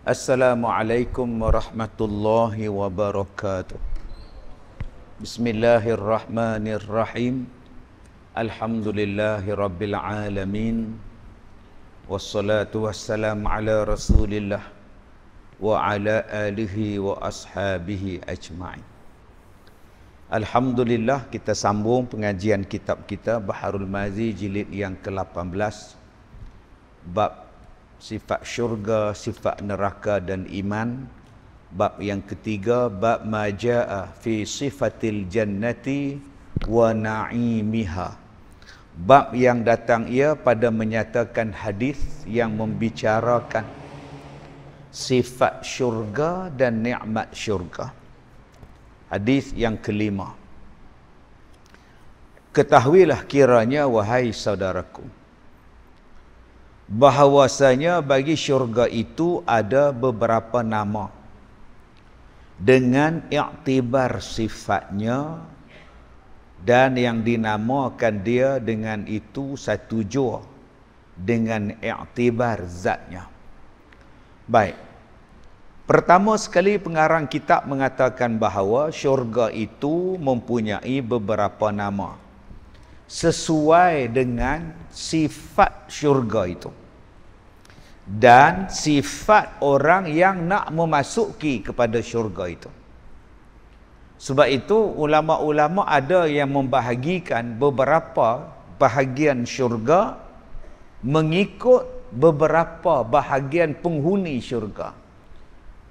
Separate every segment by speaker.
Speaker 1: Assalamualaikum warahmatullahi wabarakatuh. Bismillahirrahmanirrahim. Alhamdulillahi rabbil alamin. Wassalatu wassalamu ala rasulillah wa ala alihi wa ashabihi ajma'in. Alhamdulillah, kita sambung pengajian kitab kita Baharul Mazi jilid yang ke-18, bab sifat syurga, sifat neraka dan iman. Bab yang ketiga, bab majaa fi sifatil jannati wa na'imiha. Bab yang datang ia pada menyatakan hadis yang membicarakan sifat syurga dan nikmat syurga. Hadis yang kelima. Ketahuilah kiranya wahai saudaraku, bahawasanya bagi syurga itu ada beberapa nama dengan iktibar sifatnya, dan yang dinamakan dia dengan itu satu jua dengan iktibar zatnya. Baik, pertama sekali pengarang kitab mengatakan bahawa syurga itu mempunyai beberapa nama sesuai dengan sifat syurga itu dan sifat orang yang nak memasuki kepada syurga itu. Sebab itu ulama-ulama ada yang membahagikan beberapa bahagian syurga mengikut beberapa bahagian penghuni syurga.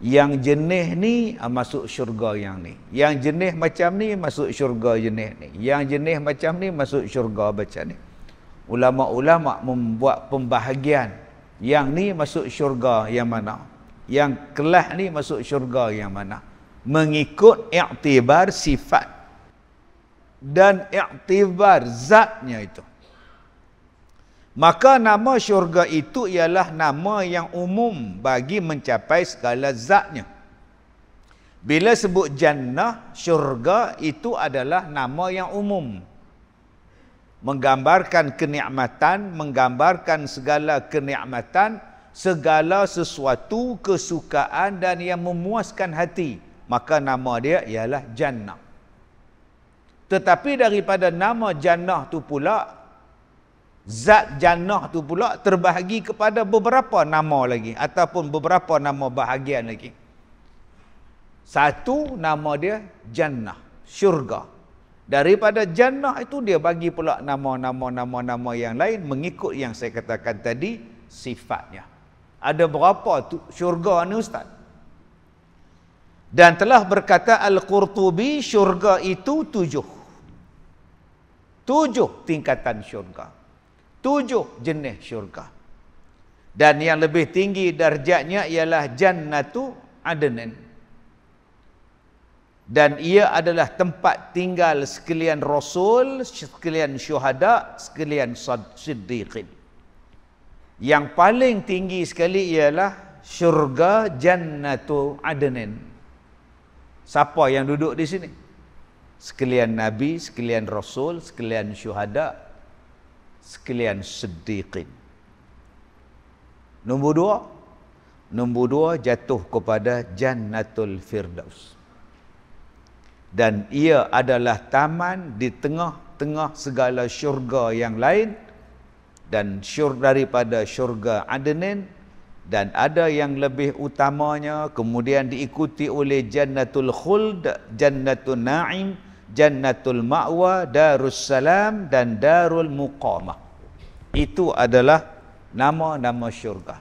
Speaker 1: Yang jenis ni masuk syurga yang ni. Yang jenis macam ni masuk syurga jenis ni. Yang jenis macam ni masuk syurga macam ni. Ulama-ulama membuat pembahagian. Yang ni masuk syurga yang mana? Yang kelas ni masuk syurga yang mana? Mengikut iktibar sifat dan iktibar zatnya itu. Maka nama syurga itu ialah nama yang umum bagi mencapai segala zatnya. Bila sebut jannah, syurga itu adalah nama yang umum, menggambarkan kenikmatan, menggambarkan segala kenikmatan, segala sesuatu kesukaan dan yang memuaskan hati. Maka nama dia ialah jannah. Tetapi daripada nama jannah tu pula, zat jannah tu pula terbahagi kepada beberapa nama lagi, ataupun beberapa nama bahagian lagi. Satu nama dia jannah, syurga. Daripada jannah itu dia bagi pula nama-nama yang lain mengikut yang saya katakan tadi sifatnya. Ada berapa tu syurga ni ustaz? Dan telah berkata Al-Qurtubi, syurga itu 7 tingkatan syurga, 7 jenis syurga. Dan yang lebih tinggi darjatnya ialah Jannatu Adnan. Dan ia adalah tempat tinggal sekalian Rasul, sekalian syuhada, sekalian siddiqin. Yang paling tinggi sekali ialah syurga Jannatu Adnan. Siapa yang duduk di sini? Sekalian Nabi, sekalian Rasul, sekalian syuhada, sekalian siddiqin. Nombor 2 jatuh kepada Jannatul Firdaus. Dan ia adalah taman di tengah-tengah segala syurga yang lain, dan daripada syurga Adnan, dan ada yang lebih utamanya, kemudian diikuti oleh Jannatul Khuld, Jannatul Na'im, Jannatul Ma'wa, Darussalam dan Darul Muqamah. Itu adalah nama-nama syurga.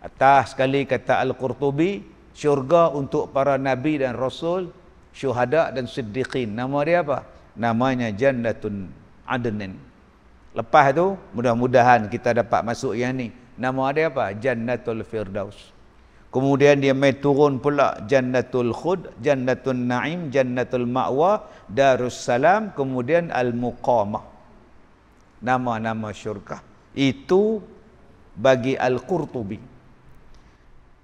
Speaker 1: Atas sekali kata Al-Qurtubi, syurga untuk para nabi dan rasul, syuhada dan siddiqin. Nama dia apa? Namanya Jannatul Adnan. Lepas tu mudah-mudahan kita dapat masuk yang ni. Nama dia apa? Jannatul Firdaus. Kemudian dia mai turun pula Jannatul Khud, Jannatul Na'im, Jannatul Ma'wa, Darussalam, kemudian Al-Muqamah. Nama-nama syurga. Itu bagi Al-Qurtubi.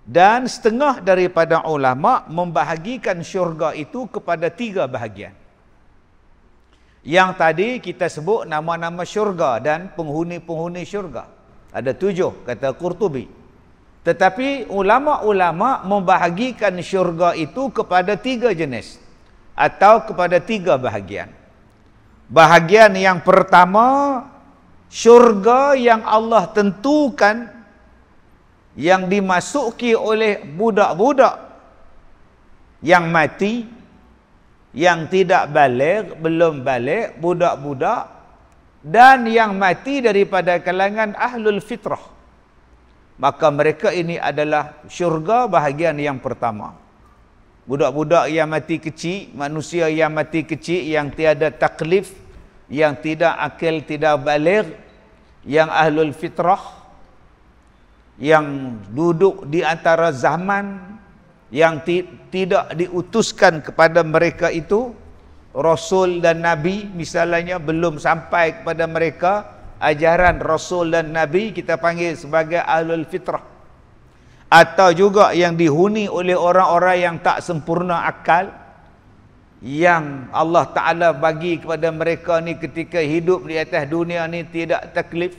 Speaker 1: Dan setengah daripada ulama membahagikan syurga itu kepada 3 bahagian. Yang tadi kita sebut nama-nama syurga dan penghuni-penghuni syurga. Ada 7 kata Qurtubi. Tetapi ulama-ulama membahagikan syurga itu kepada 3 jenis atau kepada 3 bahagian. Bahagian yang pertama, syurga yang Allah tentukan yang dimasuki oleh budak-budak yang mati, yang tidak baligh, belum baligh, budak-budak, dan yang mati daripada kalangan ahlul fitrah. Maka mereka ini adalah syurga bahagian yang pertama. Budak-budak yang mati kecil, manusia yang mati kecil, yang tiada taklif, yang tidak akil, tidak baligh, yang ahlul fitrah, yang duduk di antara zaman, yang tidak diutuskan kepada mereka itu Rasul dan Nabi, misalnya belum sampai kepada mereka ajaran Rasul dan Nabi, kita panggil sebagai ahlul fitrah. Atau juga yang dihuni oleh orang-orang yang tak sempurna akal, yang Allah Ta'ala bagi kepada mereka ni ketika hidup di atas dunia ni tidak taklif.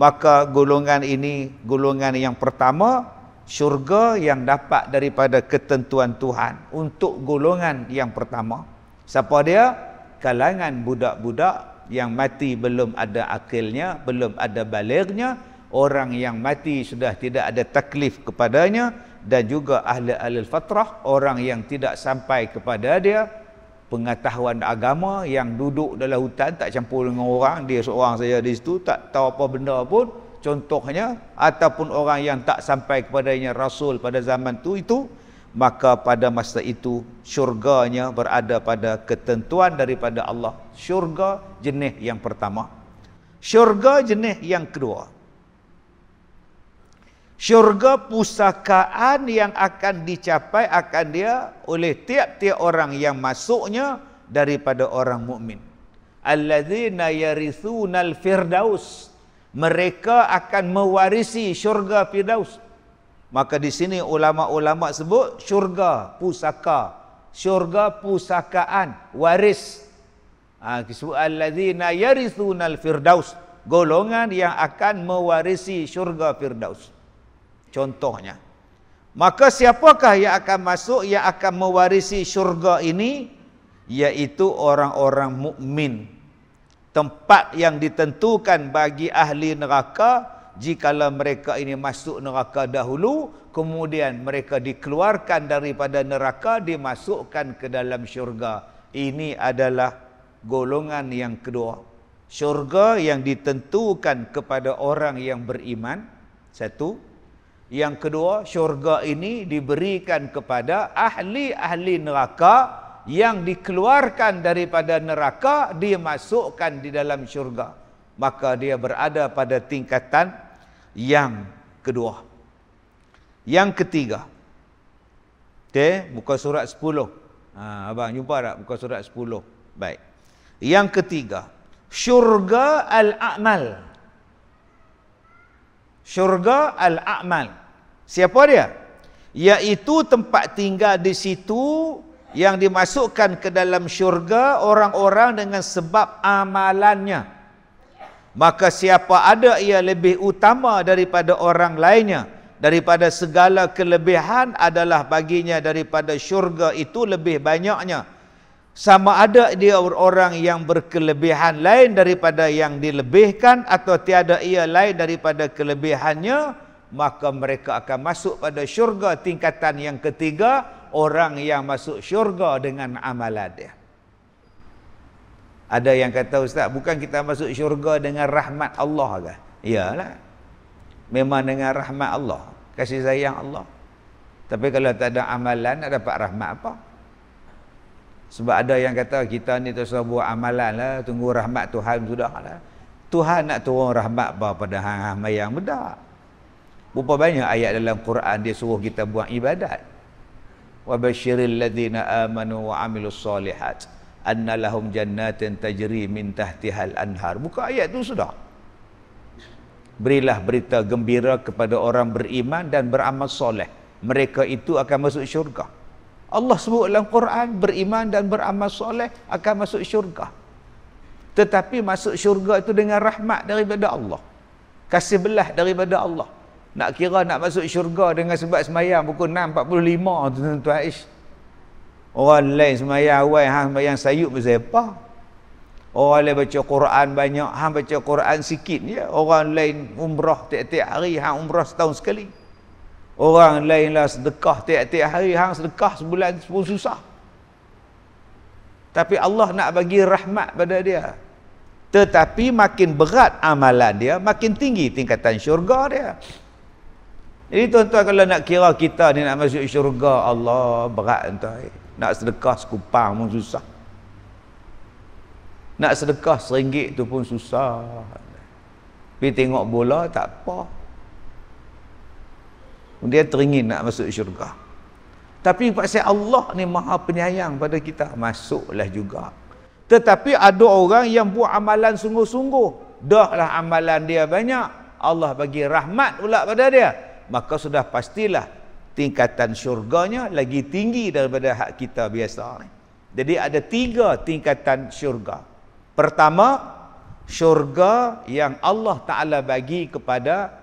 Speaker 1: Maka golongan ini, golongan yang pertama, syurga yang dapat daripada ketentuan Tuhan untuk golongan yang pertama. Siapa dia? Kalangan budak-budak yang mati belum ada akilnya, belum ada balighnya, orang yang mati sudah tidak ada taklif kepadanya, dan juga ahli fatrah, orang yang tidak sampai kepada dia pengetahuan agama, yang duduk dalam hutan tak campur dengan orang, dia seorang saja di situ, tak tahu apa benda pun, contohnya, ataupun orang yang tak sampai kepadanya Rasul pada zaman itu, maka pada masa itu syurganya berada pada ketentuan daripada Allah. Syurga jenis yang pertama. Syurga jenis yang kedua, syurga pusakaan yang akan dicapai akan dia oleh tiap-tiap orang yang masuknya daripada orang mukmin. Alladzina yaritsunal firdaus, mereka akan mewarisi syurga firdaus. Maka di sini ulama-ulama sebut syurga pusaka, syurga pusakaan, waris. Disebut alladzina yaritsunal firdaus, golongan yang akan mewarisi syurga firdaus. Contohnya, maka siapakah yang akan masuk, yang akan mewarisi syurga ini? Yaitu orang-orang mukmin. Tempat yang ditentukan bagi ahli neraka, jikalau mereka ini masuk neraka dahulu, kemudian mereka dikeluarkan daripada neraka, dimasukkan ke dalam syurga. Ini adalah golongan yang kedua. Syurga yang ditentukan kepada orang yang beriman. Satu. Yang kedua, syurga ini diberikan kepada ahli-ahli neraka, yang dikeluarkan daripada neraka, dimasukkan di dalam syurga. Maka dia berada pada tingkatan yang kedua. Yang ketiga, buka surat 10. Abang jumpa tak buka surat 10? Baik. Yang ketiga, syurga al-a'mal. Syurga al-a'mal. Siapa dia? Yaitu tempat tinggal di situ yang dimasukkan ke dalam syurga orang-orang dengan sebab amalannya. Maka siapa ada ia lebih utama daripada orang lainnya, daripada segala kelebihan adalah baginya daripada syurga itu lebih banyaknya. Sama ada dia orang yang berkelebihan lain daripada yang dilebihkan, atau tiada ia lain daripada kelebihannya, maka mereka akan masuk pada syurga tingkatan yang ketiga, orang yang masuk syurga dengan amalan dia. Ada yang kata, Ustaz, bukan kita masuk syurga dengan rahmat Allah ke? Iyalah, memang dengan rahmat Allah, kasih sayang Allah. Tapi kalau tak ada amalan, nak dapat rahmat apa? Sebab ada yang kata, kita ni terus buat amalan lah, tunggu rahmat Tuhan sudah lah. Tuhan nak turun rahmat apa pada hang-hang mayang bedak? Berapa banyak ayat dalam Quran dia suruh kita buat ibadat. Wa basyiril ladzina amanu wa amilus solihat anna lahum jannatin tajri min tahtihal anhar. Buka ayat tu sudah. Berilah berita gembira kepada orang beriman dan beramal soleh, mereka itu akan masuk syurga. Allah sebut dalam Quran, beriman dan beramal soleh akan masuk syurga. Tetapi masuk syurga itu dengan rahmat daripada Allah, kasih belah daripada Allah. Nak kira nak masuk syurga dengan sebab semayang pukul 6.45 tu tuan-tuan Aish. Orang lain semayang awal, hang semayang sayup pasal apa? Orang lain baca Quran banyak, hang baca Quran sikit je. Orang lain umrah tiap-tiap hari, hang umrah setahun sekali. Orang lain lah sedekah tiap-tiap hari, hang sedekah sebulan pun susah. Tapi Allah nak bagi rahmat pada dia. Tetapi makin berat amalan dia, makin tinggi tingkatan syurga dia. Jadi tuan-tuan, kalau nak kira kita ni nak masuk syurga, Allah berat tuan. Nak sedekah sekupang pun susah. Nak sedekah RM1 tu pun susah. Pergi tengok bola tak apa. Dia teringin nak masuk syurga. Tapi pasal Allah ni maha penyayang pada kita, masuklah juga. Tetapi ada orang yang buat amalan sungguh-sungguh. Dah lah amalan dia banyak, Allah bagi rahmat pula pada dia, maka sudah pastilah tingkatan syurganya lagi tinggi daripada hak kita biasa ni. Jadi ada 3 tingkatan syurga. Pertama, syurga yang Allah Ta'ala bagi kepada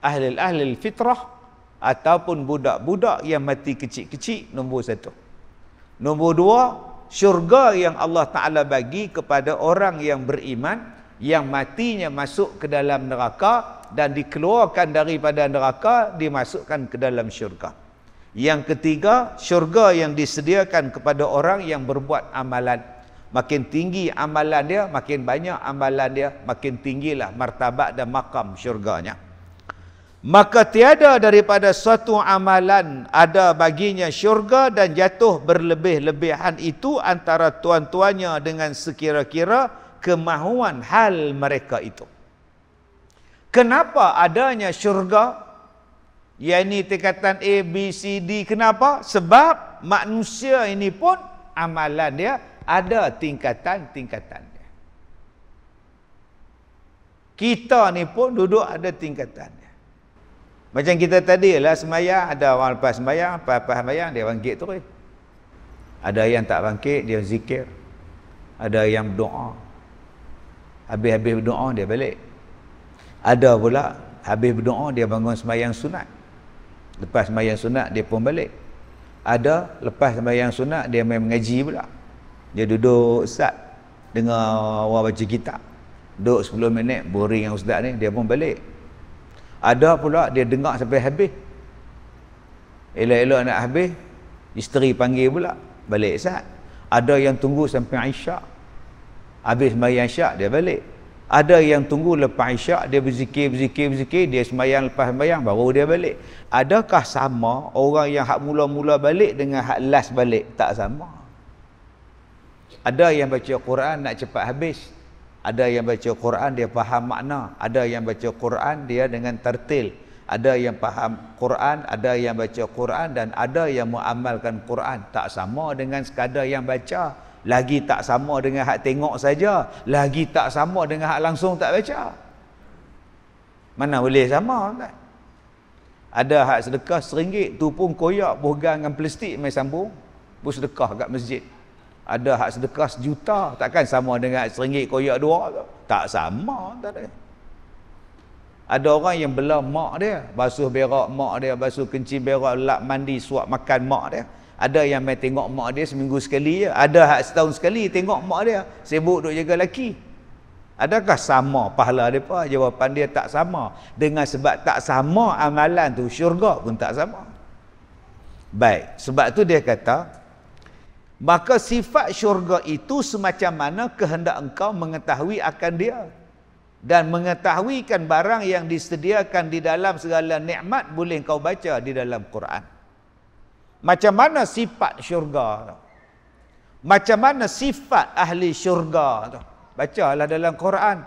Speaker 1: ahli fitrah ataupun budak-budak yang mati kecil-kecil, nombor 1. Nombor 2, syurga yang Allah Ta'ala bagi kepada orang yang beriman, yang matinya masuk ke dalam neraka dan dikeluarkan daripada neraka, dimasukkan ke dalam syurga. Yang ketiga, syurga yang disediakan kepada orang yang berbuat amalan. Makin tinggi amalan dia, makin banyak amalan dia, makin tinggilah martabat dan makam syurganya. Maka tiada daripada suatu amalan ada baginya syurga dan jatuh berlebih-lebihan itu antara tuan-tuannya dengan sekira-kira kemahuan hal mereka itu. Kenapa adanya syurga? Yang ini tingkatan A, B, C, D. Kenapa? Sebab manusia ini pun amalan dia ada tingkatan-tingkatan dia. Kita ni pun duduk ada tingkatan dia. Macam kita tadi lah semayang, ada orang lepas semayang, lepas semayang dia bangkit terus. Ada yang tak bangkit, dia zikir. Ada yang berdoa. Habis-habis berdoa dia balik. Ada pula habis berdoa dia bangun semayang sunat. Lepas semayang sunat dia pun balik. Ada lepas semayang sunat dia main mengaji pula. Dia duduk ustaz dengar orang baca kitab. Duduk 10 minit boring dengan ustaz ni, dia pun balik. Ada pula dia dengar sampai habis. Elok-elok nak habis, isteri panggil pula, balik ustaz. Ada yang tunggu sampai Isyak. Habis semayang Isyak dia balik. Ada yang tunggu lepas Isyak, dia berzikir, dia semayang lepas semayang baru dia balik. Adakah sama orang yang hak mula-mula balik dengan hak last balik? Tak sama. Ada yang baca Quran nak cepat habis. Ada yang baca Quran dia faham makna. Ada yang baca Quran dia dengan tertil. Ada yang faham Quran, ada yang baca Quran, dan ada yang mengamalkan Quran. Tak sama dengan sekadar yang baca. Lagi tak sama dengan hak tengok saja. Lagi tak sama dengan hak langsung tak baca. Mana boleh sama kan? Ada hak sedekah RM1 tu pun koyak pegang dengan plastik main sambung pun sedekah kat masjid. Ada hak sedekah RM1 takkan sama dengan RM1 koyak 2 tu. Tak sama, tak ada. Ada orang yang belah mak dia, basuh berak mak dia, basuh kencing berak, lap mandi, suap makan mak dia. Ada yang main tengok mak dia seminggu sekali je. Ada hak setahun sekali tengok mak dia, sibuk duk jaga laki. Adakah sama pahala mereka? Jawapan dia tak sama. Dengan sebab tak sama amalan tu, syurga pun tak sama. Baik, sebab tu dia kata, maka sifat syurga itu semacam mana kehendak engkau mengetahui akan dia. Dan mengetahuikan barang yang disediakan di dalam segala nikmat boleh engkau baca di dalam Quran. Macam mana sifat syurga tu? Macam mana sifat ahli syurga tu? Bacalah dalam Quran.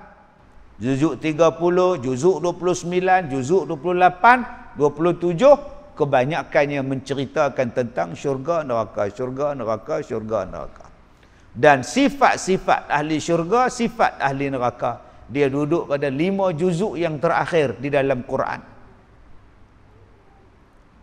Speaker 1: Juzuk 30, juzuk 29, juzuk 28, 27, kebanyakannya menceritakan tentang syurga, neraka, syurga, neraka, syurga, neraka. Dan sifat-sifat ahli syurga, sifat ahli neraka, dia duduk pada 5 juzuk yang terakhir di dalam Quran.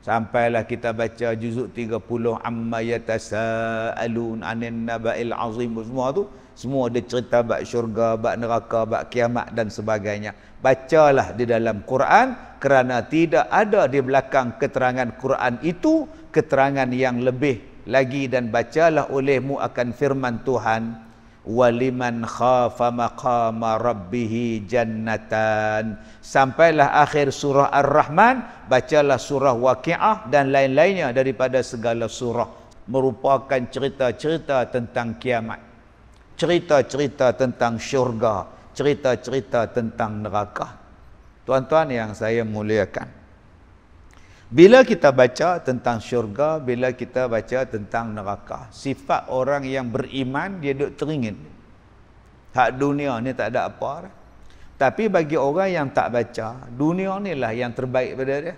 Speaker 1: Sampailah kita baca juzuk 30 amma yatasaalun anin naba'il azim, semua tu Semua dia cerita bab syurga, bab neraka, bab kiamat dan sebagainya. Bacalah di dalam Quran, kerana tidak ada di belakang keterangan Quran itu keterangan yang lebih lagi. Dan bacalah olehmu akan firman Tuhan, waliman khafa maqama rabbih jannatan. Sampailah akhir surah Ar-Rahman, bacalah surah Waqiah dan lain-lainnya daripada segala surah, merupakan cerita-cerita tentang kiamat, cerita-cerita tentang syurga, cerita-cerita tentang neraka. Tuan-tuan yang saya muliakan, bila kita baca tentang syurga, bila kita baca tentang neraka, sifat orang yang beriman, dia duk teringin. Hak dunia ni tak ada apa dah. Tapi bagi orang yang tak baca, dunia ni lah yang terbaik pada dia.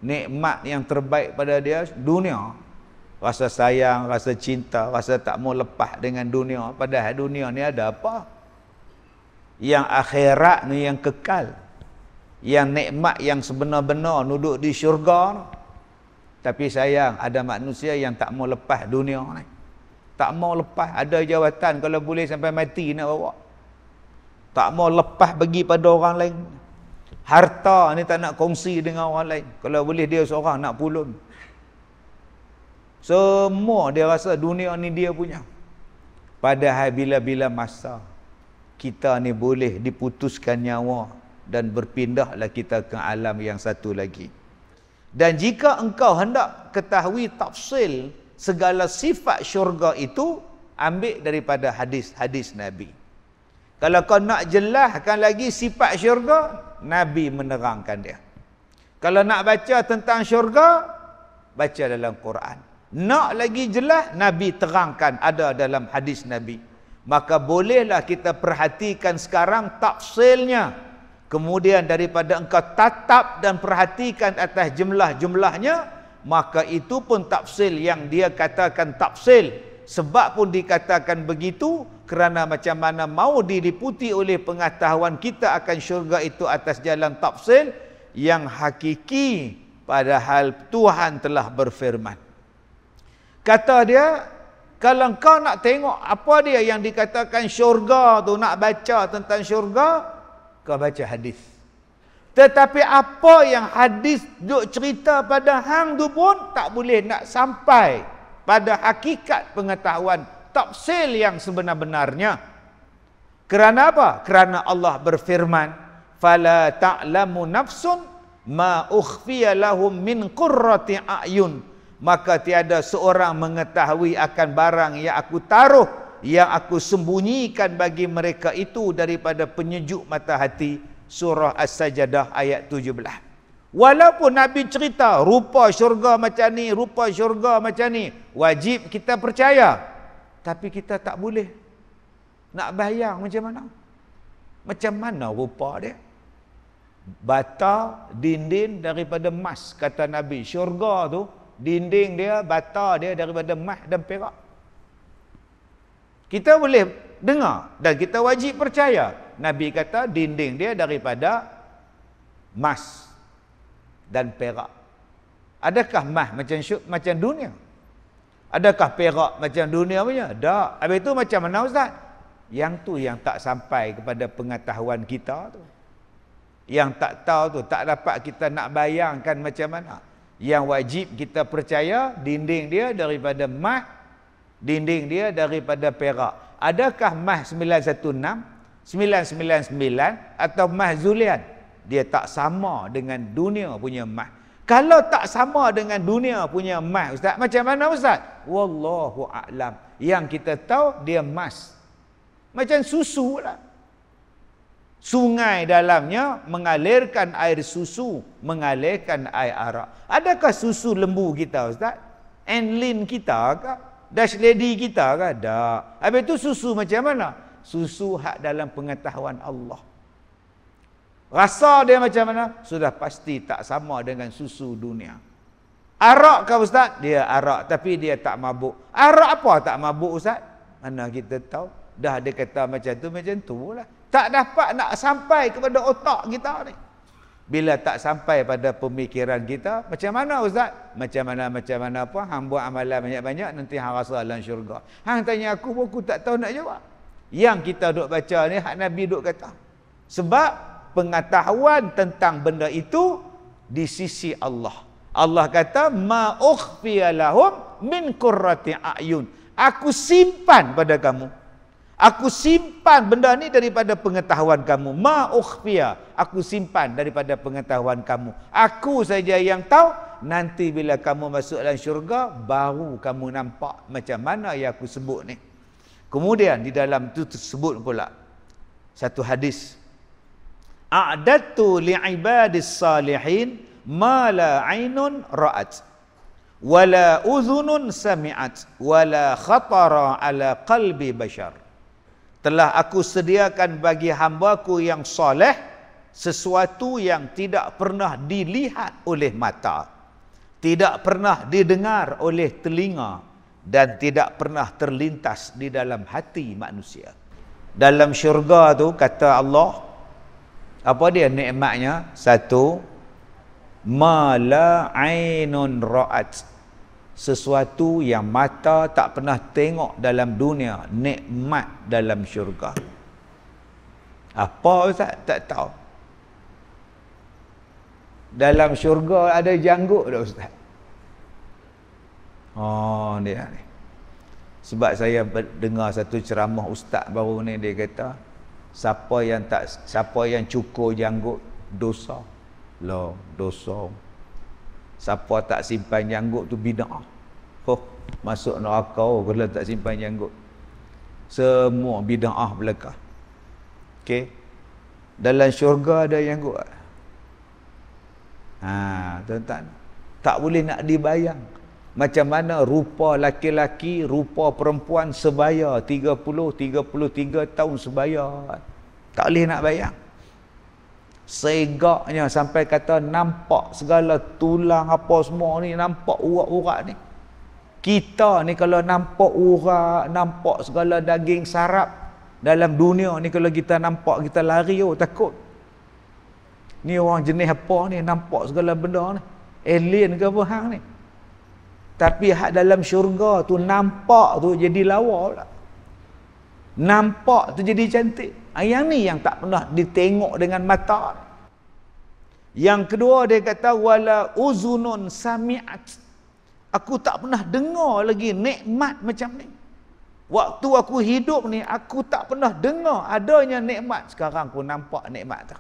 Speaker 1: Nikmat yang terbaik pada dia, dunia. Rasa sayang, rasa cinta, rasa tak mau lepas dengan dunia. Padahal dunia ni ada apa? Yang akhirat ni yang kekal. Yang nikmat yang sebenar-benar duduk di syurga. Tapi sayang, ada manusia yang tak mau lepas dunia ni. Tak mau lepas, ada jawatan kalau boleh sampai mati nak bawa. Tak mau lepas bagi pada orang lain. Harta ni tak nak kongsi dengan orang lain. Kalau boleh dia seorang nak pulun. Semua dia rasa dunia ni dia punya. Padahal bila-bila masa kita ni boleh diputuskan nyawa dan berpindahlah kita ke alam yang satu lagi. Dan jika engkau hendak ketahui tafsil segala sifat syurga itu, ambil daripada hadis-hadis Nabi. Kalau kau nak jelaskan lagi sifat syurga, Nabi menerangkan dia. Kalau nak baca tentang syurga, baca dalam Quran. Nak lagi jelas, Nabi terangkan, ada dalam hadis Nabi. Maka bolehlah kita perhatikan sekarang tafsilnya. Kemudian daripada engkau tatap dan perhatikan atas jumlah-jumlahnya, maka itu pun tafsil yang dia katakan tafsil. Sebab pun dikatakan begitu, kerana macam mana mau diliputi oleh pengetahuan kita akan syurga itu atas jalan tafsil yang hakiki, padahal Tuhan telah berfirman. Kata dia, kalau kau nak tengok apa dia yang dikatakan syurga tu, nak baca tentang syurga, kau baca hadis. Tetapi apa yang hadis duk cerita pada hang tu pun tak boleh nak sampai pada hakikat pengetahuan tafsil yang sebenar-benarnya. Kerana apa? Kerana Allah berfirman, fala ta'lamu nafsun ma ukhfiya lahum min qurrati a'yun. Maka tiada seorang mengetahui akan barang yang aku taruh, yang aku sembunyikan bagi mereka itu daripada penyejuk mata hati. Surah As-Sajdah ayat 17. Walaupun Nabi cerita rupa syurga macam ni, rupa syurga macam ni, wajib kita percaya. Tapi kita tak boleh nak bayang macam mana. Macam mana rupa dia? Bata dinding daripada emas, kata Nabi. Syurga tu dinding dia, bata dia daripada emas dan perak. Kita boleh dengar dan kita wajib percaya. Nabi kata dinding dia daripada emas dan perak. Adakah emas macam dunia? Adakah perak macam dunia punya? Tak. Habis itu macam mana Ustaz? Yang tu yang tak sampai kepada pengetahuan kita tu. Yang tak tahu tu, tak dapat kita nak bayangkan macam mana. Yang wajib kita percaya dinding dia daripada emas, dinding dia daripada perak. Adakah emas 916, 999 atau emas Zulian? Dia tak sama dengan dunia punya emas. Kalau tak sama dengan dunia punya emas, Ustaz, macam mana Ustaz? Wallahu a'lam. Yang kita tahu dia emas. Macam susu lah. Sungai dalamnya mengalirkan air susu, mengalirkan air arak. Adakah susu lembu kita Ustaz? Enlin kita kah? Dash lady kita kah? Tak. Habis itu susu macam mana? Susu hak dalam pengetahuan Allah. Rasa dia macam mana? Sudah pasti tak sama dengan susu dunia. Arak kah Ustaz? Dia arak, tapi dia tak mabuk. Arak apa tak mabuk Ustaz? Mana kita tahu? Dah dia kata macam tu lah. Tak dapat nak sampai kepada otak kita ni. Bila tak sampai pada pemikiran kita, macam mana Ustaz? Macam mana apa? Hang buat amalan banyak-banyak, nanti hang rasa dalam syurga. Hang tanya aku tak tahu nak jawab. Yang kita duk baca ni hak Nabi duk kata. Sebab pengetahuan tentang benda itu di sisi Allah. Allah kata ma ukhfiya lahum min qurrati a'yun. Aku simpan pada kamu. Aku simpan benda ni daripada pengetahuan kamu. Ma ukhfiya. Aku simpan daripada pengetahuan kamu. Aku saja yang tahu. Nanti bila kamu masuk dalam syurga, baru kamu nampak macam mana yang aku sebut ni. Kemudian di dalam itu tersebut pula satu hadis. A'dadtu li'ibadis salihin ma la 'ainun ra'at wa la udhunun sami'at wa la khatara ala qalbi bashar. Telah aku sediakan bagi hamba-Ku yang soleh sesuatu yang tidak pernah dilihat oleh mata, tidak pernah didengar oleh telinga, dan tidak pernah terlintas di dalam hati manusia. Dalam syurga tu kata Allah, apa dia nikmatnya? Satu, ma la ainun ra'at, sesuatu yang mata tak pernah tengok dalam dunia, nikmat dalam syurga. Apa Ustaz? Tak tahu. Dalam syurga ada janggut tak Ustaz? Oh, dia ni. Sebab saya dengar satu ceramah ustaz baru ni, dia kata siapa yang cukur janggut dosa. Loh, dosa. Siapa tak simpan janggut tu bid'ah. Oh, masuk neraka kalau tak simpan janggut. Semua bid'ah belaka. Okey. Dalam syurga ada janggut. Tuan-tuan, tak boleh nak dibayang. Macam mana rupa laki-laki, rupa perempuan sebaya 33 tahun sebaya. Tak boleh nak bayang. Segaknya sampai kata nampak segala tulang apa semua ni, nampak urat-urat ni. Kita ni kalau nampak urat, nampak segala daging sarap dalam dunia ni, kalau kita nampak kita lari, takut. Ni orang jenis apa ni, nampak segala benda ni. Alien ke apa hang ni? Tapi hak dalam syurga tu nampak tu jadi lawa pula. Nampak tu jadi cantik. Yang ni yang tak pernah ditengok dengan mata. Yang kedua dia kata wala uzunun sami'at. Aku tak pernah dengar lagi nikmat macam ni. Waktu aku hidup ni aku tak pernah dengar adanya nikmat. Sekarang aku nampak nikmat tu.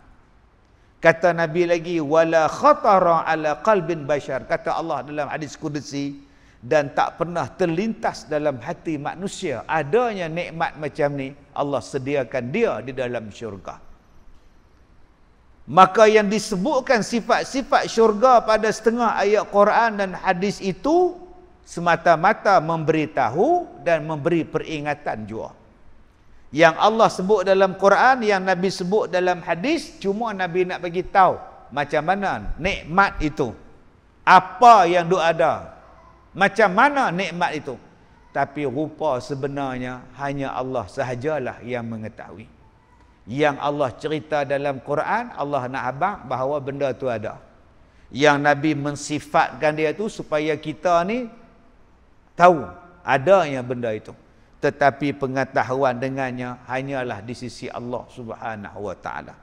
Speaker 1: Kata Nabi lagi wala khatara ala qalbin bashar. Kata Allah dalam hadis qudsi, dan tak pernah terlintas dalam hati manusia adanya nikmat macam ni. Allah sediakan dia di dalam syurga. Maka yang disebutkan sifat-sifat syurga pada setengah ayat Quran dan hadis itu semata-mata memberitahu dan memberi peringatan jua. Yang Allah sebut dalam Quran, yang Nabi sebut dalam hadis, cuma Nabi nak bagi tahu macam mana nikmat itu, apa yang duk ada, macam mana nikmat itu. Tapi rupa sebenarnya hanya Allah sahajalah yang mengetahui. Yang Allah cerita dalam Quran, Allah nak abang bahawa benda tu ada. Yang Nabi mensifatkan dia tu supaya kita ni tahu adanya benda itu. Tetapi pengetahuan dengannya hanyalah di sisi Allah Subhanahu wa taala.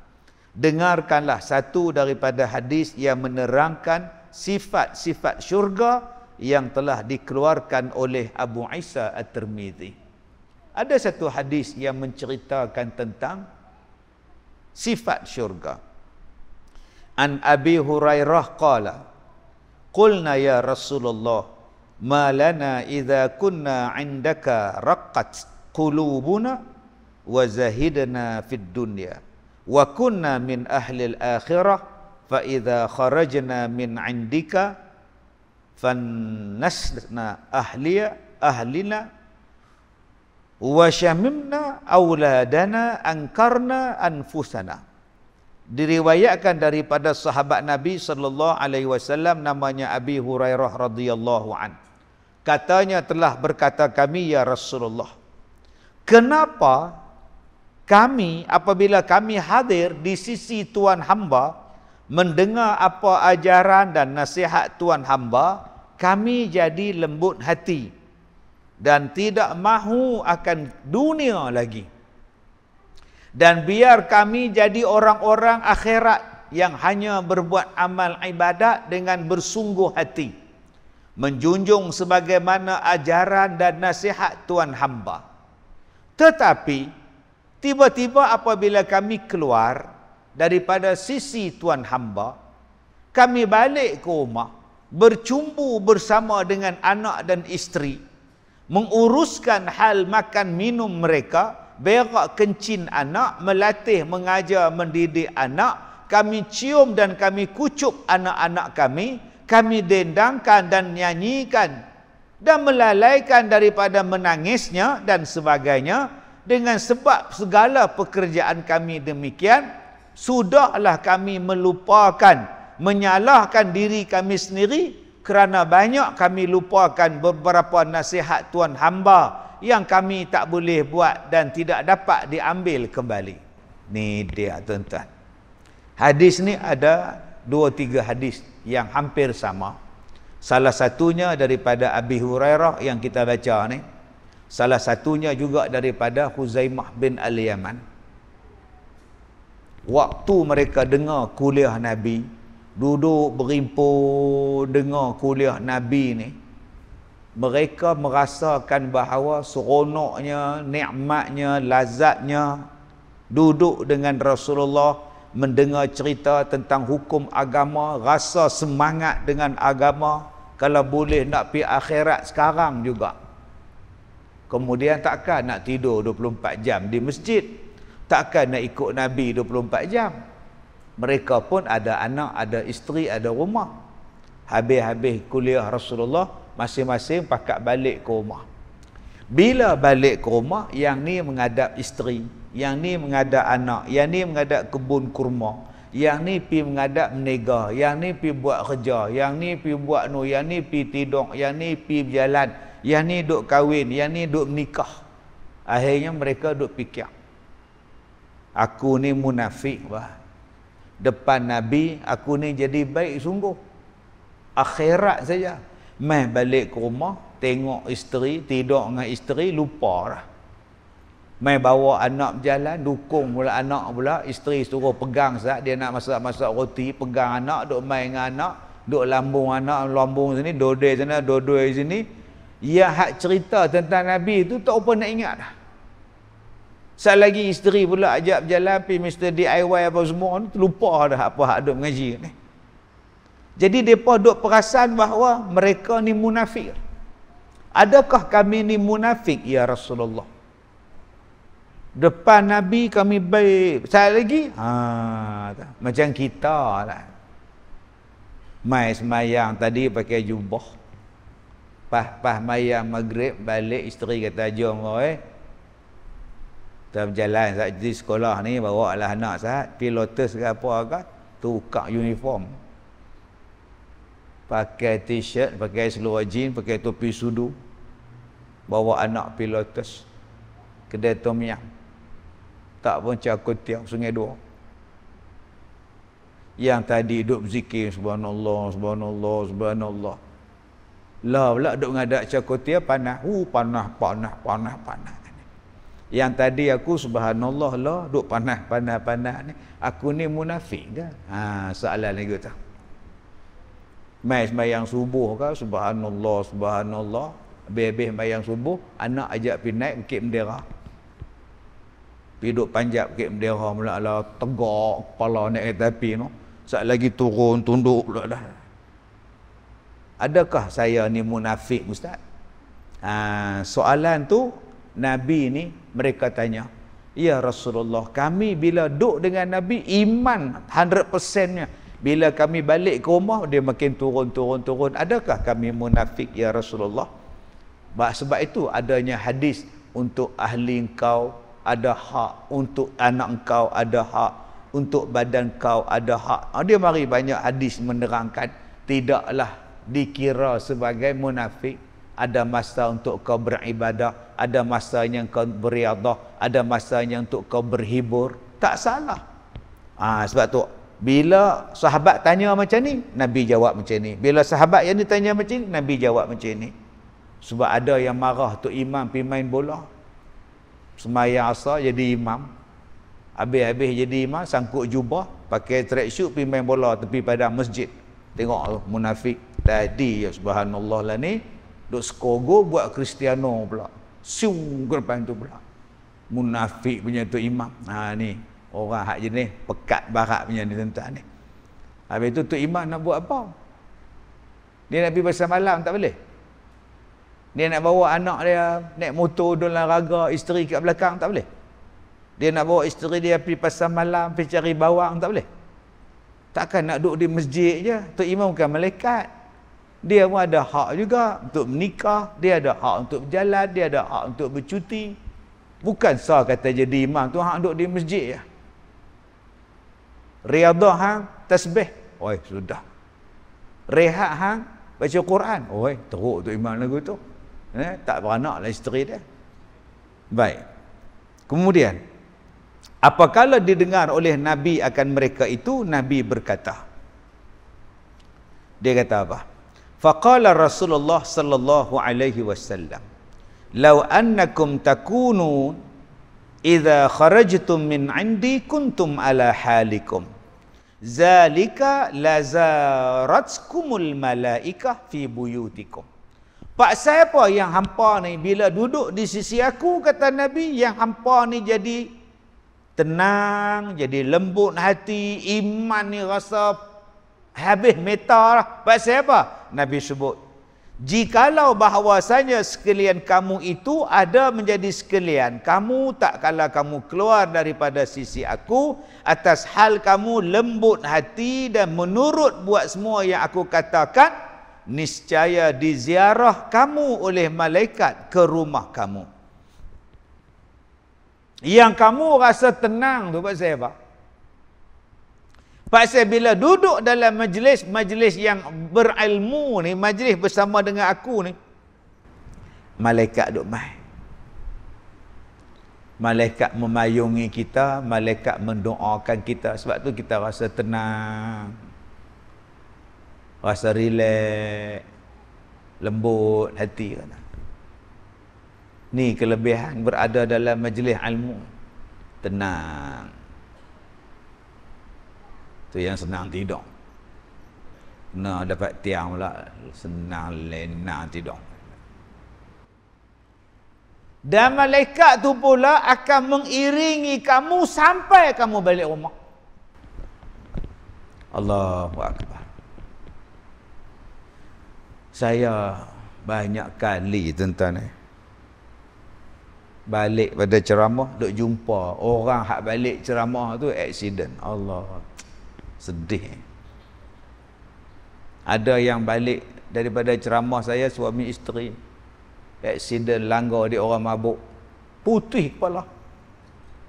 Speaker 1: Dengarkanlah satu daripada hadis yang menerangkan sifat-sifat syurga yang telah dikeluarkan oleh Abu Isa At-Tirmidzi. Ada satu hadis yang menceritakan tentang sifat syurga. An Abi Hurairah qala, qulna ya Rasulullah, ma lana idza kunna indaka raqqat qulubuna wa zahidna fid dunya wa kunna min ahli al-akhirah fa idza kharajna min indika fannasna ahlina wa syamimna auladana ankarna anfusana. Diriwayatkan daripada sahabat Nabi sallallahu alaihi wasallam namanya Abi Hurairah radhiyallahu an. Katanya telah berkata kami ya Rasulullah, kenapa kami apabila kami hadir di sisi Tuan hamba, mendengar apa ajaran dan nasihat Tuan hamba, kami jadi lembut hati dan tidak mahu akan dunia lagi. Dan biar kami jadi orang-orang akhirat yang hanya berbuat amal ibadat dengan bersungguh hati, menjunjung sebagaimana ajaran dan nasihat Tuhan hamba. Tetapi tiba-tiba apabila kami keluar daripada sisi Tuhan hamba, kami balik ke rumah, bercumbu bersama dengan anak dan isteri, menguruskan hal makan minum mereka, berak kencing anak, melatih, mengajar, mendidik anak, kami cium dan kami kucup anak-anak kami dendangkan dan nyanyikan dan melalaikan daripada menangisnya dan sebagainya. Dengan sebab segala pekerjaan kami demikian, sudahlah kami melupakan, menyalahkan diri kami sendiri, kerana banyak kami lupakan beberapa nasihat Tuhan hamba yang kami tak boleh buat dan tidak dapat diambil kembali. Ni dia tuan-tuan. Hadis ni ada 2-3 hadis yang hampir sama. Salah satunya daripada Abi Hurairah yang kita baca ni. Salah satunya juga daripada Huzaimah bin Al-Yaman. Waktu mereka dengar kuliah Nabi, duduk berimpun dengar kuliah Nabi ni, mereka merasakan bahawa seronoknya, nikmatnya, lazatnya duduk dengan Rasulullah, mendengar cerita tentang hukum agama, rasa semangat dengan agama, kalau boleh nak pergi akhirat sekarang juga. Kemudian takkan nak tidur 24 jam di masjid, takkan nak ikut Nabi 24 jam. Mereka pun ada anak, ada isteri, ada rumah. Habis-habis kuliah Rasulullah, masing-masing pakat balik ke rumah. Bila balik ke rumah, yang ni menghadap isteri, yang ni menghadap anak, yang ni menghadap kebun kurma, yang ni pi menghadap menega, yang ni pi buat kerja, yang ni pi buat nu, yang ni pi tidur, yang ni pi berjalan, yang ni duk kahwin, yang ni duk menikah. Akhirnya mereka duk fikir, aku ni munafik bah. Depan Nabi aku ni jadi baik sungguh. Akhirat saja. Mai balik ke rumah, tengok isteri, tidur dengan isteri, lupa dah. Mai bawa anak berjalan, dukung pula anak pula, isteri suruh pegang saat dia nak masak-masak roti, pegang anak, duk main dengan anak, duk lambung anak, lambung sini, dodoi sana, dodoi sini. Ya, hak cerita tentang Nabi tu tak apa nak ingat dah. Saat lagi isteri pula ajak berjalan pergi Mr. DIY apa semua ni, lupa dah apa hak duk mengaji ni. Jadi mereka duk perasan bahawa mereka ni munafik. Adakah kami ni munafik ya Rasulullah? Depan Nabi kami baik, saat lagi macam kita lah. Mai semayang tadi pakai jubah, pas mayang maghrib balik, isteri kata jom kita berjalan saat di sekolah ni, bawa lah anak saat pergi Lotus ke apa agak, tukar uniform, pakai t-shirt, pakai seluar jeans, pakai topi sudu, bawa anak pergi Lotus, kedai tom yam, tak pun Cakotiau, Sungai Dua. Yang tadi duduk berzikir subhanallah, subhanallah, subhanallah, lah pula duduk ngadak Cakotiau panas, panas. Yang tadi aku subhanallah lah, duk panas ni, aku ni munafik ke? Soalan lagi tu. Mai sembahyang subuh ke, subhanallah, habis sembahyang subuh, anak ajak pergi naik bukit bendera. Pergi duk panjat bukit bendera mula lah, tegak kepala naik kereta api tu. Saat lagi turun, tunduk pula dah. Adakah saya ni munafik, Ustaz? Soalan tu Nabi ni mereka tanya, ya Rasulullah, kami bila duduk dengan Nabi iman 100%-nya, bila kami balik ke rumah dia makin turun. Adakah kami munafik ya Rasulullah? Sebab itu adanya hadis, untuk ahli engkau ada hak, untuk anak engkau ada hak, untuk badan kau ada hak. Dia mari banyak hadis menerangkan tidaklah dikira sebagai munafik. Ada masa untuk kau beribadah, ada masanya kau beriadah, ada masanya untuk kau berhibur. Tak salah. Sebab tu bila sahabat tanya macam ni, Nabi jawab macam ni. Bila sahabat yang ditanya macam ni, Nabi jawab macam ni. Sebab ada yang marah tu imam pergi main bola, semayang asar jadi imam, Habis-habis jadi imam, sangkut jubah, pakai tracksuit pergi main bola tepi padang masjid. Tengok tu munafik. Tadi ya subhanallah lah ni duk skogo buat Cristiano pula. Siung ke depan tu pula. Munafik punya tu imam. Ha ni, orang hak jenis pekat barat punya ni tuan-tuan ni. Habis tu imam nak buat apa? Dia nak pergi pasar malam tak boleh. Dia nak bawa anak dia naik motor dalam raga, isteri kat belakang tak boleh. Dia nak bawa isteri dia pergi pasar malam, pergi cari bawang tak boleh. Takkan nak duduk di masjid je. Tok imam bukan malaikat. Dia pun ada hak juga untuk menikah, dia ada hak untuk berjalan, dia ada hak untuk bercuti. Bukan sah kata jadi imam tu hak duduk di masjid je. Riadah hang tasbih. Oi, sudah. Rehat hang baca Quran. Oi, teruk tu imam lagu tu. Tak beranak lah isteri dia. Baik. Kemudian, apabila didengar oleh Nabi akan mereka itu, Nabi berkata. Dia kata apa? Faqala Rasulullah sallallahu alaihi wasallam, "Law annakum takunu idza kharajtum min 'indi kuntum ala halikum. Zalika lazaratkumul malaikah fi buyutikum." Pak siapa yang hampa ni bila duduk di sisi aku, kata Nabi, yang hampa ni jadi tenang, jadi lembut hati, iman ni rasa habis meta lah. Pak siapa? Nabi sebut, jikalau bahawasanya sekalian kamu itu ada menjadi sekalian kamu, tak kala kamu keluar daripada sisi aku, atas hal kamu lembut hati dan menurut buat semua yang aku katakan, niscaya diziarah kamu oleh malaikat ke rumah kamu. Yang kamu rasa tenang tu pasal apa? Pasal bila duduk dalam majlis yang berilmu ni, majlis bersama dengan aku ni, malaikat duk mai. Malaikat memayungi kita, malaikat mendoakan kita. Sebab tu kita rasa tenang, rasa relax, lembut hati. Ni kelebihan berada dalam majlis ilmu. Tenang. Tu yang senang tidur. Nah, dapat tiang pula, senang lena tidur. Dan malaikat tu pula akan mengiringi kamu sampai kamu balik rumah. Allahu Akbar. Saya banyak kali tuan-tuan balik pada ceramah, duk jumpa orang hak balik ceramah tu accident. Allah, sedih. Ada yang balik daripada ceramah saya, suami isteri, accident langgar dia orang mabuk, putih kepala.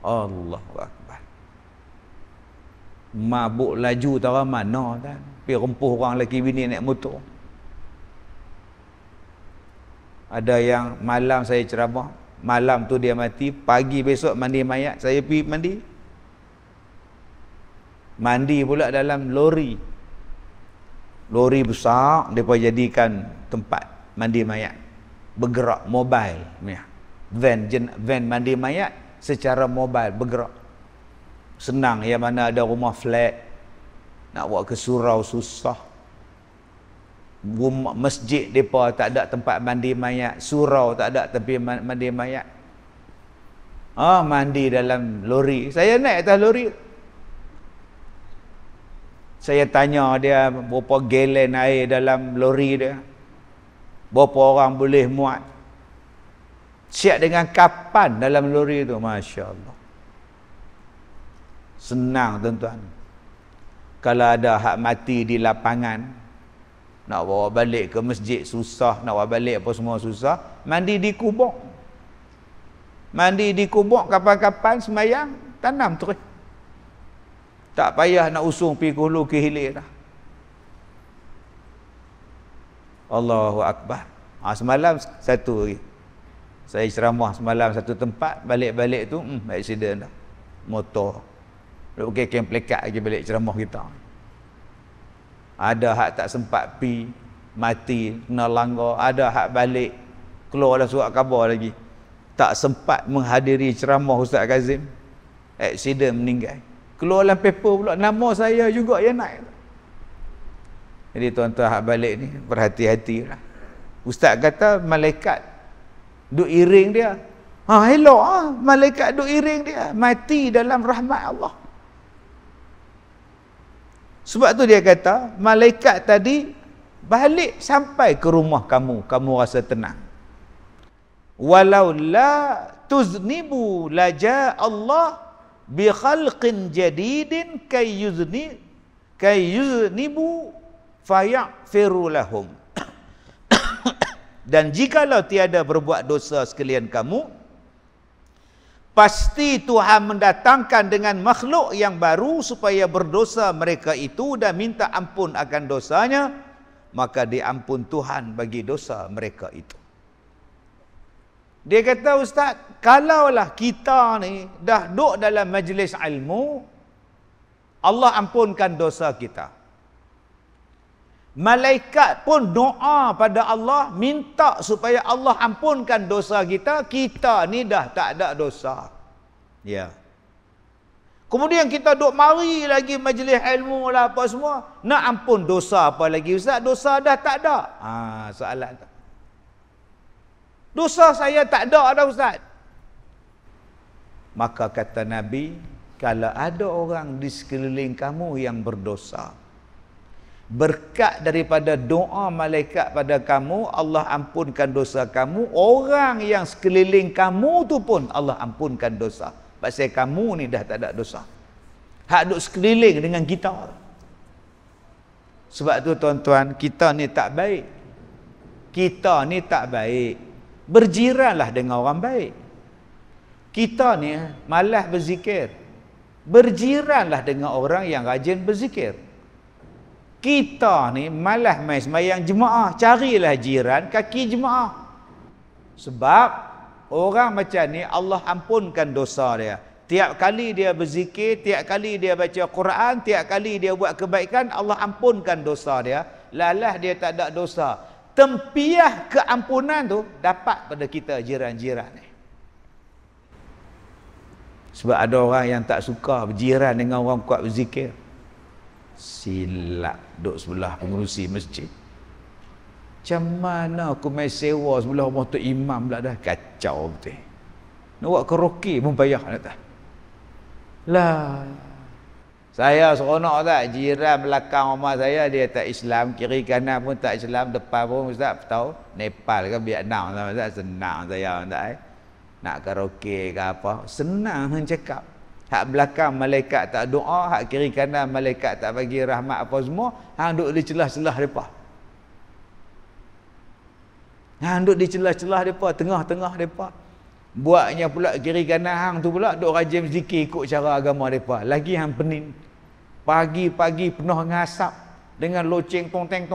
Speaker 1: Allahu Akbar. Mabuk laju tahu mana kan, pergi rempuh orang lelaki bini naik motor. Ada yang malam saya ceramah, malam tu dia mati, pagi besok mandi mayat, saya pergi mandi. Mandi pula dalam lori. Lori besar, mereka jadikan tempat mandi mayat. Bergerak, mobile. Van mandi mayat secara mobile, bergerak. Senang, yang mana ada rumah flat, nak buat ke surau susah. Rumah, masjid mereka tak ada tempat mandi mayat, surau tak ada tepi mandi mayat. Mandi dalam lori. Saya naik atas lori. Saya tanya dia berapa galen air dalam lori dia, berapa orang boleh muat. Siap dengan kapan dalam lori tu, Masya Allah. Senang tuan-tuan. Kalau ada hak mati di lapangan, nak bawa balik ke masjid susah, nak bawa balik apa semua susah. Mandi di kubur. Mandi di kubur, kapan-kapan semayang, tanam terus. Tak payah nak usung pergi ke hulu ke hilir dah. Allahu Akbar. Semalam satu lagi. Saya ceramah semalam satu tempat, balik-balik tu accident dah. Motor. Duk pakai kem plekat lagi balik ceramah kita. Ada hak tak sempat pi, mati, kena langgar. Ada hak balik, keluar dah surat khabar lagi. Tak sempat menghadiri ceramah Ustaz Kazim. aksiden meninggal. Keluar dalam paper pula nama saya juga yang naik. Jadi tuan-tuan hak balik ni berhati-hatilah. Ustaz kata malaikat duk iring dia. Elok malaikat duk iring dia, mati dalam rahmat Allah. Sebab tu dia kata malaikat tadi balik sampai ke rumah kamu rasa tenang. Walau la tuznibu laja Allah bi khalqin jadidin kayuznibu fayaghfiru lahum. Dan jikalau tiada berbuat dosa sekalian kamu, pasti Tuhan mendatangkan dengan makhluk yang baru supaya berdosa mereka itu dan minta ampun akan dosanya, maka diampun Tuhan bagi dosa mereka itu. Dia kata, Ustaz, kalaulah kita ni dah duduk dalam majlis ilmu, Allah ampunkan dosa kita. Malaikat pun doa pada Allah, minta supaya Allah ampunkan dosa kita. Kita ni dah tak ada dosa. Ya. Kemudian kita duk mari lagi majlis ilmu lah apa semua. Nak ampun dosa apa lagi, Ustaz? Dosa dah tak ada. Soalan tu. Dosa saya tak ada dah, Ustaz. Maka kata Nabi, kalau ada orang di sekeliling kamu yang berdosa, berkat daripada doa malaikat pada kamu, Allah ampunkan dosa kamu. Orang yang sekeliling kamu tu pun Allah ampunkan dosa. Pasal kamu ni dah tak ada dosa. Hak duk sekeliling dengan kita. Sebab tu tuan-tuan, kita ni tak baik. Kita ni tak baik. Berjiranlah dengan orang baik. Kita ni malas berzikir. Berjiranlah dengan orang yang rajin berzikir. Kita ni malas main sembahyang jemaah, carilah jiran kaki jemaah. Sebab orang macam ni Allah ampunkan dosa dia. Tiap kali dia berzikir, tiap kali dia baca Quran, tiap kali dia buat kebaikan, Allah ampunkan dosa dia. Lalah dia tak ada dosa. Tempiah keampunan tu dapat pada kita jiran-jiran ni. Sebab ada orang yang tak suka berjiran dengan orang kuat berzikir. Silap duduk sebelah pengurusi masjid. Macam mana aku main sewa sebelah rumah tu imam pula dah. Kacau betul. Nak buat karaoke pun payah nak tak. Lah. Saya seronok tak? Jiran belakang rumah saya dia tak Islam. Kiri kanan pun tak Islam. Depan pun Ustaz tahu. Nepal ke Vietnam sama Ustaz. Senang saya tak. Nak karaoke ke apa. Senang hang cakap. Hak belakang malaikat tak doa, hak kiri kanan malaikat tak bagi rahmat apa semua, hang duduk di celah-celah depa. Hang duduk di celah-celah depa, tengah-tengah depa. Buatnya pula kiri kanan hang tu pula duk rajin zikir ikut cara agama depa. Lagi hang pening. Pagi-pagi penuh dengan asap dengan loceng tong-teng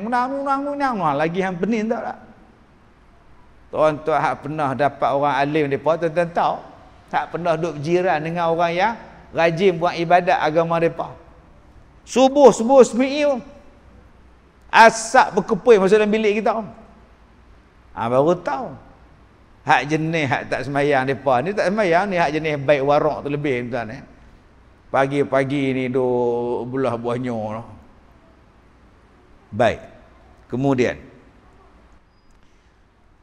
Speaker 1: menang, lagi hang pening tak? Tuan-tuan hak pernah dapat orang alim depa, tuan-tuan tahu? Tak pernah duduk berjiran dengan orang yang rajin buat ibadat agama mereka. Subuh semi'i asap berkepui masuk dalam bilik kita. Baru tahu. Hak jenis hak tak semayang mereka ni tak semayang ni, hak jenis baik warak terlebih tuan. Pagi-pagi ni duk belah buahnya lah. Baik. Kemudian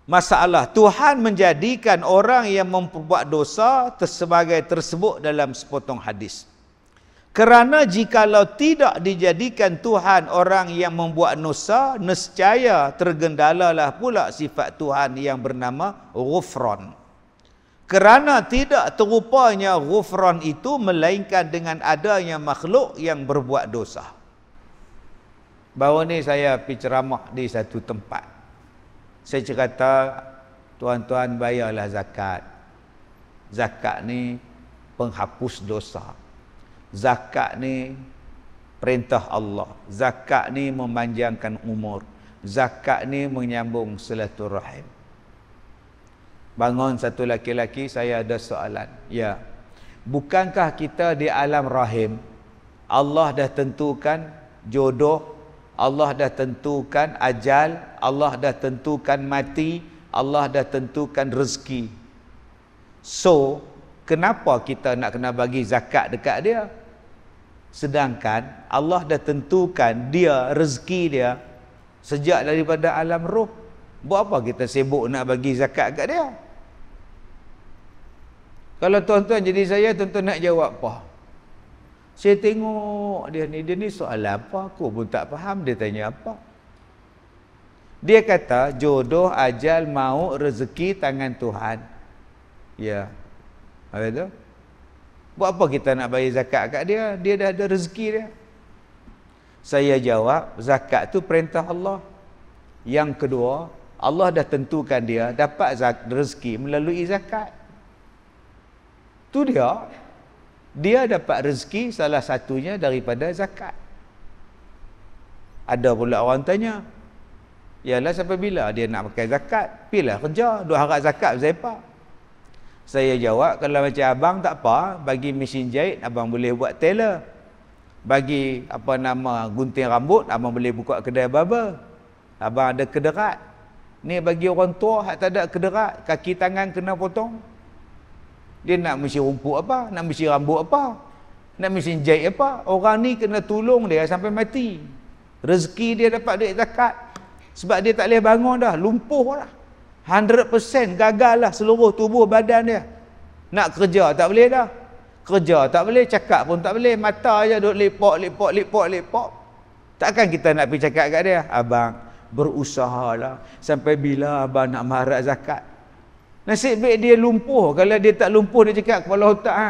Speaker 1: masalah Tuhan menjadikan orang yang memperbuat dosa sebagai tersebut dalam sepotong hadis. Kerana jikalau tidak dijadikan Tuhan orang yang membuat dosa, nescaya tergendalalah pula sifat Tuhan yang bernama Ghufran. Kerana tidak terupanya Ghufran itu melainkan dengan adanya makhluk yang berbuat dosa. Baru ni saya pergi ceramah di satu tempat. Saya cerita, tuan-tuan bayarlah zakat. Zakat ni penghapus dosa. Zakat ni perintah Allah. Zakat ni memanjangkan umur. Zakat ni menyambung silaturahim. Bangun satu laki-laki, saya ada soalan. Ya, bukankah kita di alam rahim, Allah dah tentukan jodoh, Allah dah tentukan ajal, Allah dah tentukan mati, Allah dah tentukan rezeki. So, Kenapa kita nak kena bagi zakat dekat dia? Sedangkan Allah dah tentukan dia, rezeki dia sejak daripada alam roh. Buat apa kita sibuk nak bagi zakat kat dia? Kalau tuan-tuan jadi saya, tuan-tuan nak jawab apa? Saya tengok dia ni soalan apa? Aku pun tak faham dia tanya apa. Dia kata jodoh, ajal, maut, rezeki tangan Tuhan. Ya. Apa itu? Buat apa kita nak bayar zakat kat dia? Dia dah ada rezeki dia. Saya jawab, zakat tu perintah Allah. Yang kedua, Allah dah tentukan dia dapat rezeki melalui zakat. Tu dia. Dia dapat rezeki salah satunya daripada zakat. Ada pula orang tanya, yalah sampai bila dia nak pakai zakat? Pilah kerja, duk harap zakat berapa? Saya jawab, kalau macam abang tak apa, bagi mesin jahit abang boleh buat tailor. Bagi gunting rambut, abang boleh buka kedai barber. Abang ada kederat. Ni bagi orang tua hak tak ada kederat, kaki tangan kena potong. Dia nak mesin rumput apa? Nak mesin rambut apa? Nak mesin jahit apa? Orang ni kena tolong dia sampai mati. Rezeki dia dapat duit zakat. Sebab dia tak boleh bangun dah, lumpuh dah. 100% gagal lah seluruh tubuh badan dia. Nak kerja tak boleh dah. Kerja tak boleh, cakap pun tak boleh. Mata je duk lepok. Takkan kita nak pergi cakap kat dia, abang berusahalah. Sampai bila abang nak maharat zakat? Nasib baik dia lumpuh. Kalau dia tak lumpuh, dia cakap kepala otak ha?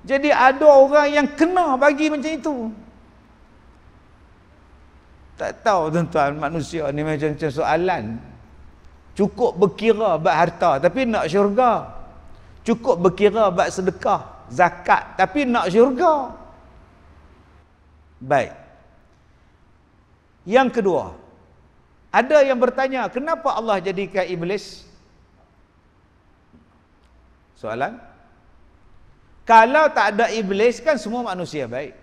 Speaker 1: Jadi ada orang yang kena bagi macam itu. Tak tahu tuan-tuan, manusia ni macam soalan. Cukup berkira bab harta tapi nak syurga. Cukup berkira bab sedekah, zakat tapi nak syurga. Baik. Yang kedua, ada yang bertanya, kenapa Allah jadikan iblis? Soalan. Kalau tak ada iblis kan semua manusia baik.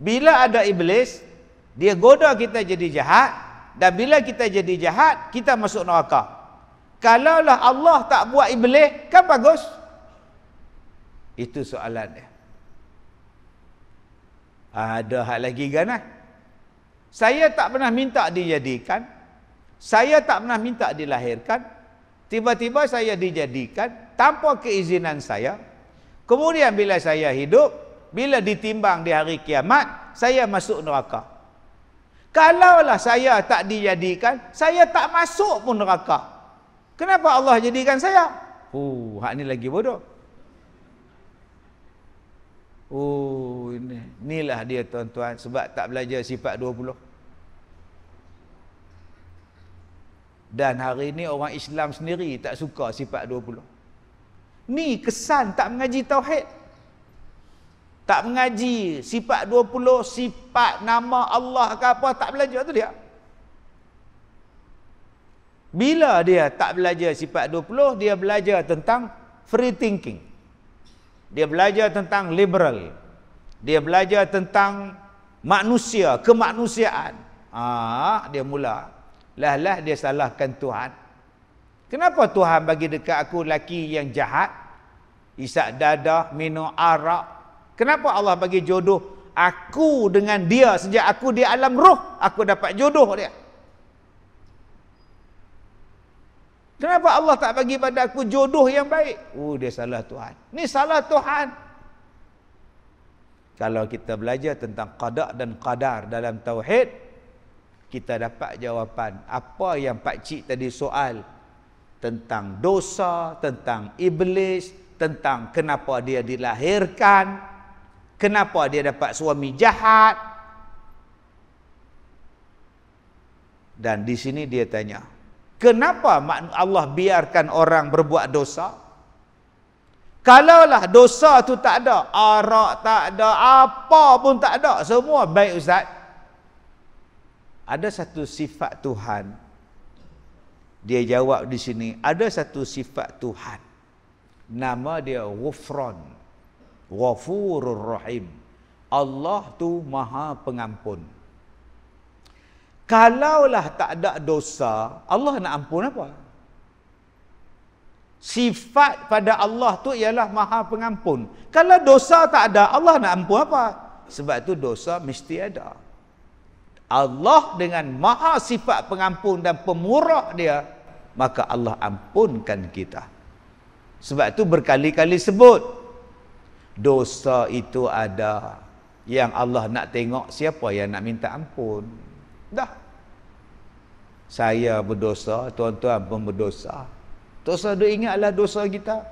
Speaker 1: Bila ada iblis, dia goda kita jadi jahat. Dan bila kita jadi jahat, kita masuk neraka. Kalaulah Allah tak buat iblis, kan bagus? Itu soalan dia. Ada hal lagi kan? Saya tak pernah minta dijadikan. Saya tak pernah minta dilahirkan. Tiba-tiba saya dijadikan tanpa keizinan saya. Kemudian bila saya hidup, bila ditimbang di hari kiamat, saya masuk neraka. Kalaulah saya tak dijadikan, saya tak masuk pun neraka. Kenapa Allah jadikan saya? Hak ni lagi bodoh. Inilah dia tuan-tuan, sebab tak belajar sifat 20. Dan hari ini orang Islam sendiri tak suka sifat 20. Ni kesan tak mengaji tauhid. Tak mengaji sifat 20, sifat nama Allah ke apa, tak belajar tu dia. Bila dia tak belajar sifat 20, dia belajar tentang free thinking. Dia belajar tentang liberal. Dia belajar tentang manusia, kemanusiaan. Dia mula. Lah dia salahkan Tuhan. Kenapa Tuhan bagi dekat aku laki yang jahat? Isap dadah, minum arak. Kenapa Allah bagi jodoh aku dengan dia sejak aku di alam roh, aku dapat jodoh dia? Kenapa Allah tak bagi pada aku jodoh yang baik? Dia salah Tuhan. Ni salah Tuhan. Kalau kita belajar tentang qada dan qadar dalam tauhid, kita dapat jawapan apa yang Pak Cik tadi soal tentang dosa, tentang iblis, tentang kenapa dia dilahirkan, kenapa dia dapat suami jahat. Dan di sini dia tanya, kenapa Allah biarkan orang berbuat dosa? Kalaulah dosa tu tak ada, arak tak ada, apa pun tak ada, semua baik Ustaz. Ada satu sifat Tuhan. Dia jawab di sini, ada satu sifat Tuhan. Nama dia Ghufran. Ghafurur Rahim. Allah tu Maha Pengampun. Kalaulah tak ada dosa, Allah nak ampun apa? Sifat pada Allah tu ialah Maha Pengampun. Kalau dosa tak ada, Allah nak ampun apa? Sebab tu dosa mesti ada. Allah dengan maha sifat pengampun dan pemurah dia, maka Allah ampunkan kita. Sebab tu berkali-kali sebut, dosa itu ada. Yang Allah nak tengok siapa yang nak minta ampun. Dah. Saya berdosa, tuan-tuan pun berdosa. Dosa duk ingatlah dosa kita.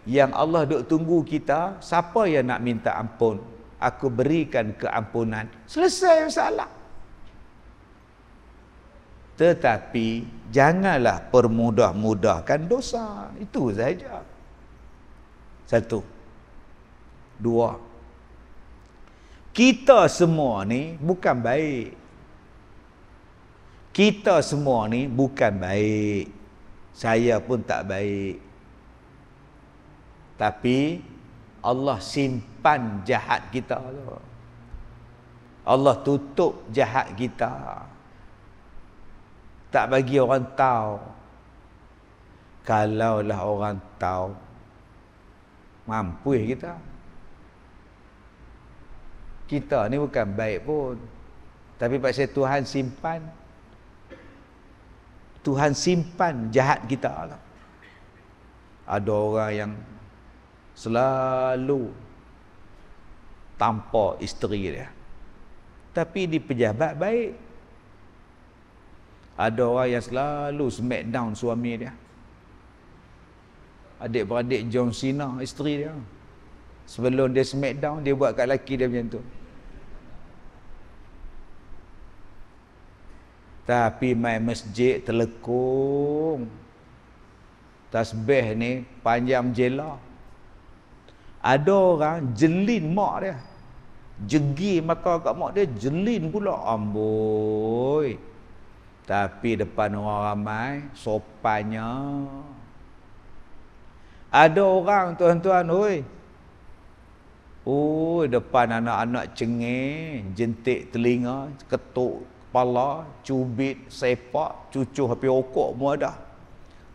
Speaker 1: Yang Allah duk tunggu kita, siapa yang nak minta ampun? Aku berikan keampunan. Selesai masalah. Tetapi janganlah permudah-mudahkan dosa. Itu saja. Satu. Dua. Kita semua ni bukan baik. Kita semua ni bukan baik. Saya pun tak baik. Tapi Allah simpan jahat kita tu. Allah tutup jahat kita. Tak bagi orang tahu. Kalaulah orang tahu, mampus kita. Kita ni bukan baik pun. Tapi pasal Tuhan simpan. Tuhan simpan jahat kita lah. Ada orang yang selalu tampar isteri dia, tapi di pejabat baik. Ada orang yang selalu smackdown suami dia. Adik-beradik John Cena isteri dia. Sebelum dia smackdown, dia buat kat laki dia macam tu. Tapi mai masjid telekung. Tasbih ni panjang jela. Ada orang jelin mak dia. Jegi mata kat mak dia, jelin pula. Amboi. Tapi depan orang ramai, sopannya. Ada orang tuan-tuan, depan anak-anak cengeng, jentik telinga, ketuk kepala, cubit, sepak, cucuh api okok pun ada.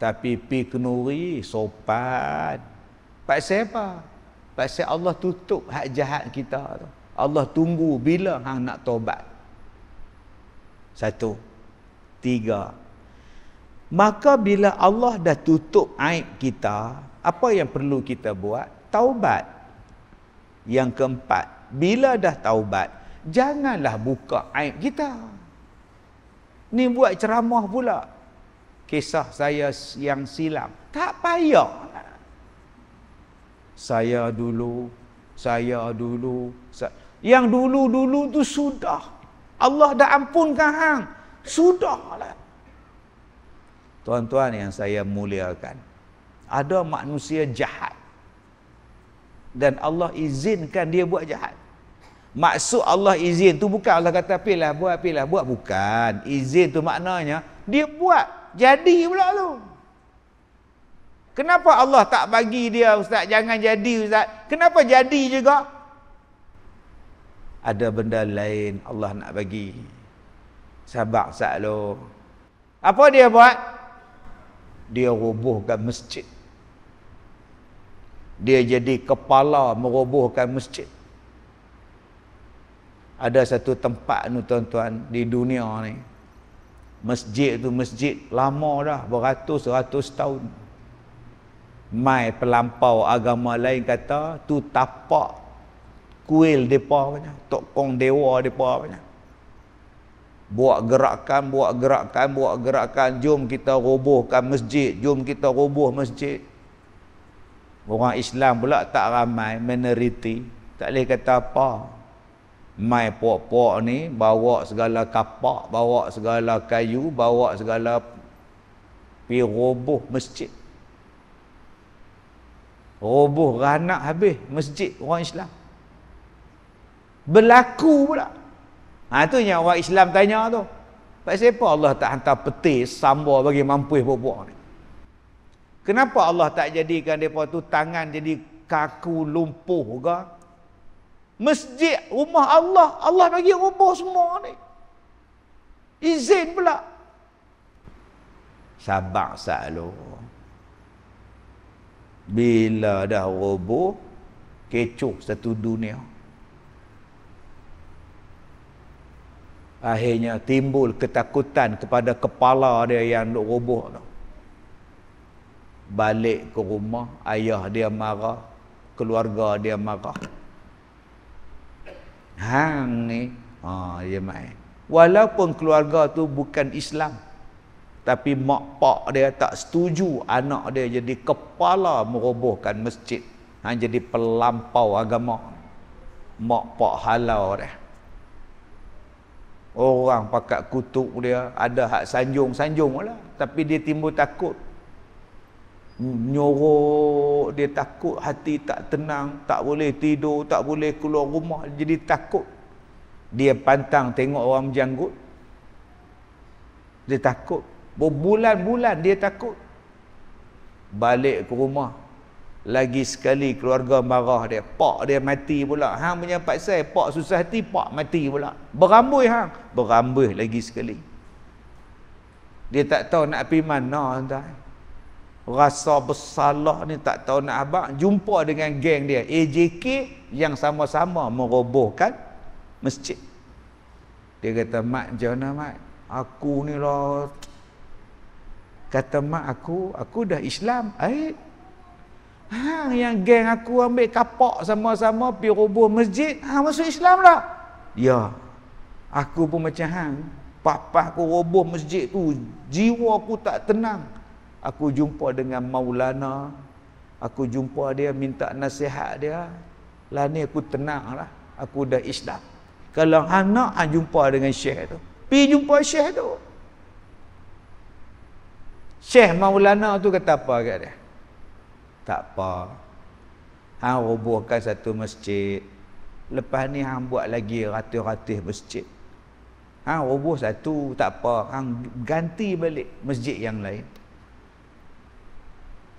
Speaker 1: Tapi pi kenuri, sopan. Pasal apa? Pasal Allah tutup hak jahat kita tu. Allah tunggu bila hang nak taubat. Satu. Tiga. Maka bila Allah dah tutup aib kita, apa yang perlu kita buat? Taubat. Yang keempat, bila dah taubat, janganlah buka aib kita. Ni buat ceramah pula. Kisah saya yang silam. Tak payah. Saya dulu. Yang dulu-dulu tu sudah. Allah dah ampunkan hang. Sudahlah. Tuan-tuan yang saya muliakan. Ada manusia jahat. Dan Allah izinkan dia buat jahat. Maksud Allah izin tu bukan Allah kata pilih buat. Bukan. Izin tu maknanya dia buat. Jadi pula tu. Kenapa Allah tak bagi dia, Ustaz? Jangan jadi, Ustaz. Kenapa jadi juga? Ada benda lain Allah nak bagi. Sabar saklo. Apa dia buat? Dia robohkan masjid. Dia jadi kepala merobohkan masjid. Ada satu tempat ni tuan-tuan di dunia ni. Masjid tu masjid lama dah, beratus-ratus tahun. Mai pelampau agama lain kata tu tapak kuil depa punya, tokong dewa depa punya. Buat gerakan, jom kita robohkan masjid, jom kita roboh masjid. Orang Islam pula tak ramai, minoriti. Tak boleh kata apa. Mai puak-puak ni bawa segala kapak, bawa segala kayu, bawa segala pi roboh masjid. Roboh ranak habis masjid orang Islam. Berlaku pula. Tu yang orang Islam tanya tu. Pasal apa Allah tak hantar petis sambar bagi mampus puak-puak ni? Kenapa Allah tak jadikan mereka tu tangan jadi kaku lumpuh ke? Masjid rumah Allah, Allah bagi roboh semua ni. Izin pula. Sabar saklo. Bila dah roboh, kecoh satu dunia. Akhirnya timbul ketakutan kepada kepala dia yang duk roboh tu. Balik ke rumah, ayah dia marah, keluarga dia marah. Hang ni, dia main. Walaupun keluarga tu bukan Islam, tapi mak pak dia tak setuju anak dia jadi kepala merobohkan masjid. Hang jadi pelampau agama. Mak pak halau dia. Orang pakat kutuk dia, ada hak sanjung-sanjung lah, tapi dia timbul takut. Nyorok, dia takut, hati tak tenang, tak boleh tidur, tak boleh keluar rumah, jadi takut. Dia pantang tengok orang berjanggut. Dia takut. Berbulan-bulan dia takut. Balik ke rumah, lagi sekali keluarga marah dia, pak dia mati pula. Hang punya pasal pak susah hati, pak mati pula. Beramboi hang, beramboi lagi sekali. Dia tak tahu nak pergi mana entah. Rasa bersalah ni tak tahu nak abang. Jumpa dengan geng dia AJK yang sama-sama merobohkan masjid. Dia kata, mak macam mana mak? Aku ni lah. Kata mak aku dah Islam. Hang yang geng aku ambil kapak sama-sama pergi roboh masjid, hang masuk Islam tak? Ya. Aku pun macam hang. Papa aku roboh masjid tu, jiwa aku tak tenang. Aku jumpa dengan Maulana, aku jumpa dia, minta nasihat dia. Lah ni aku tenang lah, aku dah Islam. Kalau anak hang jumpa dengan syekh tu, pergi jumpa syekh tu. Syekh Maulana tu kata apa kat dia? Tak apa, hang robohkan satu masjid, lepas ni hang buat lagi ratus-ratus masjid. Hang roboh satu, tak apa, hang ganti balik masjid yang lain.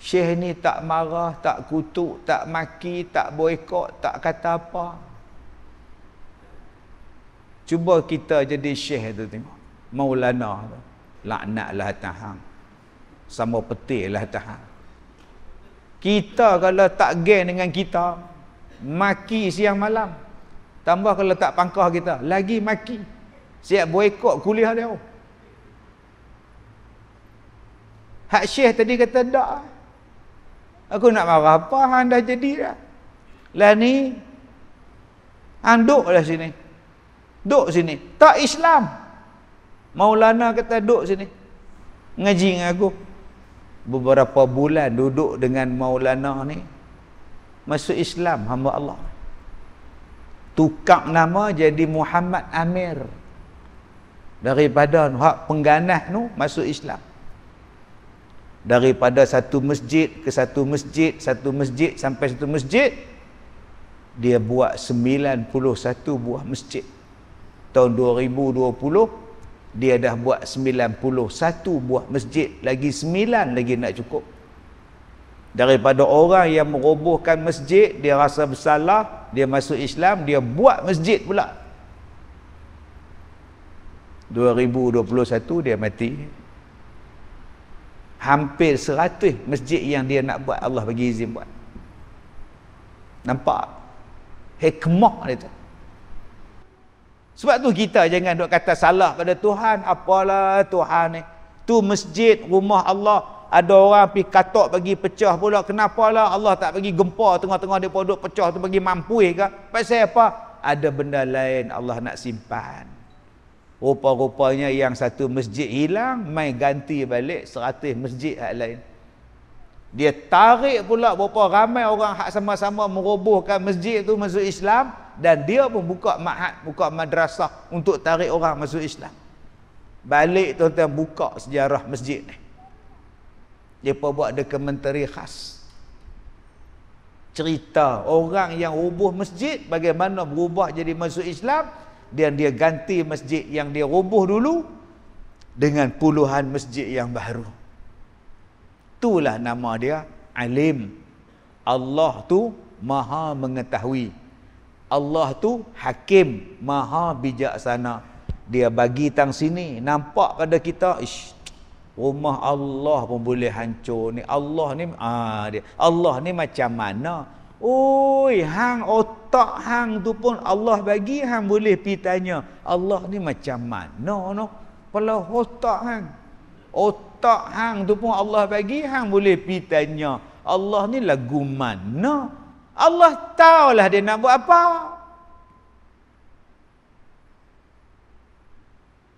Speaker 1: Syekh ni tak marah, tak kutuk, tak maki, tak boikot, tak kata apa. Cuba kita jadi syekh tu tengok, Maulana tu, laknatlah atas hang, sama petik lah atas hang. Kita kalau tak geng dengan kita, maki siang malam. Tambah kalau tak pangkah kita, lagi maki. Siap boikot kuliah dia. Hak syekh tadi kata tak. Aku nak marah apa, hang dah jadi dah. Lah ni, hang duduk lah sini. Duduk sini. Tak Islam. Maulana kata duduk sini. Ngaji dengan aku. Beberapa bulan duduk dengan Maulana ni, masuk Islam hamba Allah. Tukar nama jadi Muhammad Amir. Daripada hak pengganas tu masuk Islam. Daripada satu masjid ke satu masjid, satu masjid sampai satu masjid, dia buat 91 buah masjid. Tahun 2020 dia dah buat 91 buah masjid, lagi 9 lagi nak cukup. Daripada orang yang merobohkan masjid, dia rasa bersalah, dia masuk Islam, dia buat masjid pula. 2021 dia mati. Hampir 100 masjid yang dia nak buat, Allah bagi izin buat. Nampak hikmah dia tu. Sebab tu kita jangan duk kata salah pada Tuhan. Apalah Tuhan ni, tu masjid rumah Allah. Ada orang pergi katok bagi pecah pula. Kenapalah Allah tak bagi gempa tengah-tengah dia duk pecah tu bagi mampui ke? Pasal apa? Ada benda lain Allah nak simpan. Rupa-rupanya yang satu masjid hilang, mai ganti balik 100 masjid hak lain. Dia tarik pula berapa ramai orang hak sama-sama merobohkan masjid tu masuk Islam, dan dia pun buka ma'had, buka madrasah untuk tarik orang masuk Islam. Balik tuan-tuan buka sejarah masjid ni. Dia pun buat dokumentari khas. Cerita orang yang roboh masjid, bagaimana berubah jadi masuk Islam, dan dia ganti masjid yang dia roboh dulu dengan puluhan masjid yang baru. Itulah nama dia Alim. Allah tu Maha mengetahui. Allah tu Hakim, Maha bijaksana. Dia bagi tang sini, nampak pada kita, Rumah Allah pun boleh hancur ni. Allah ni Allah ni macam mana? Oi, hang otak hang tu pun Allah bagi, hang boleh pi tanya, Allah ni macam mana no? Kepala otak hang. Otak hang tu pun Allah bagi, hang boleh pi tanya, Allah ni lagu mana? Allah tahulah dia nak buat apa.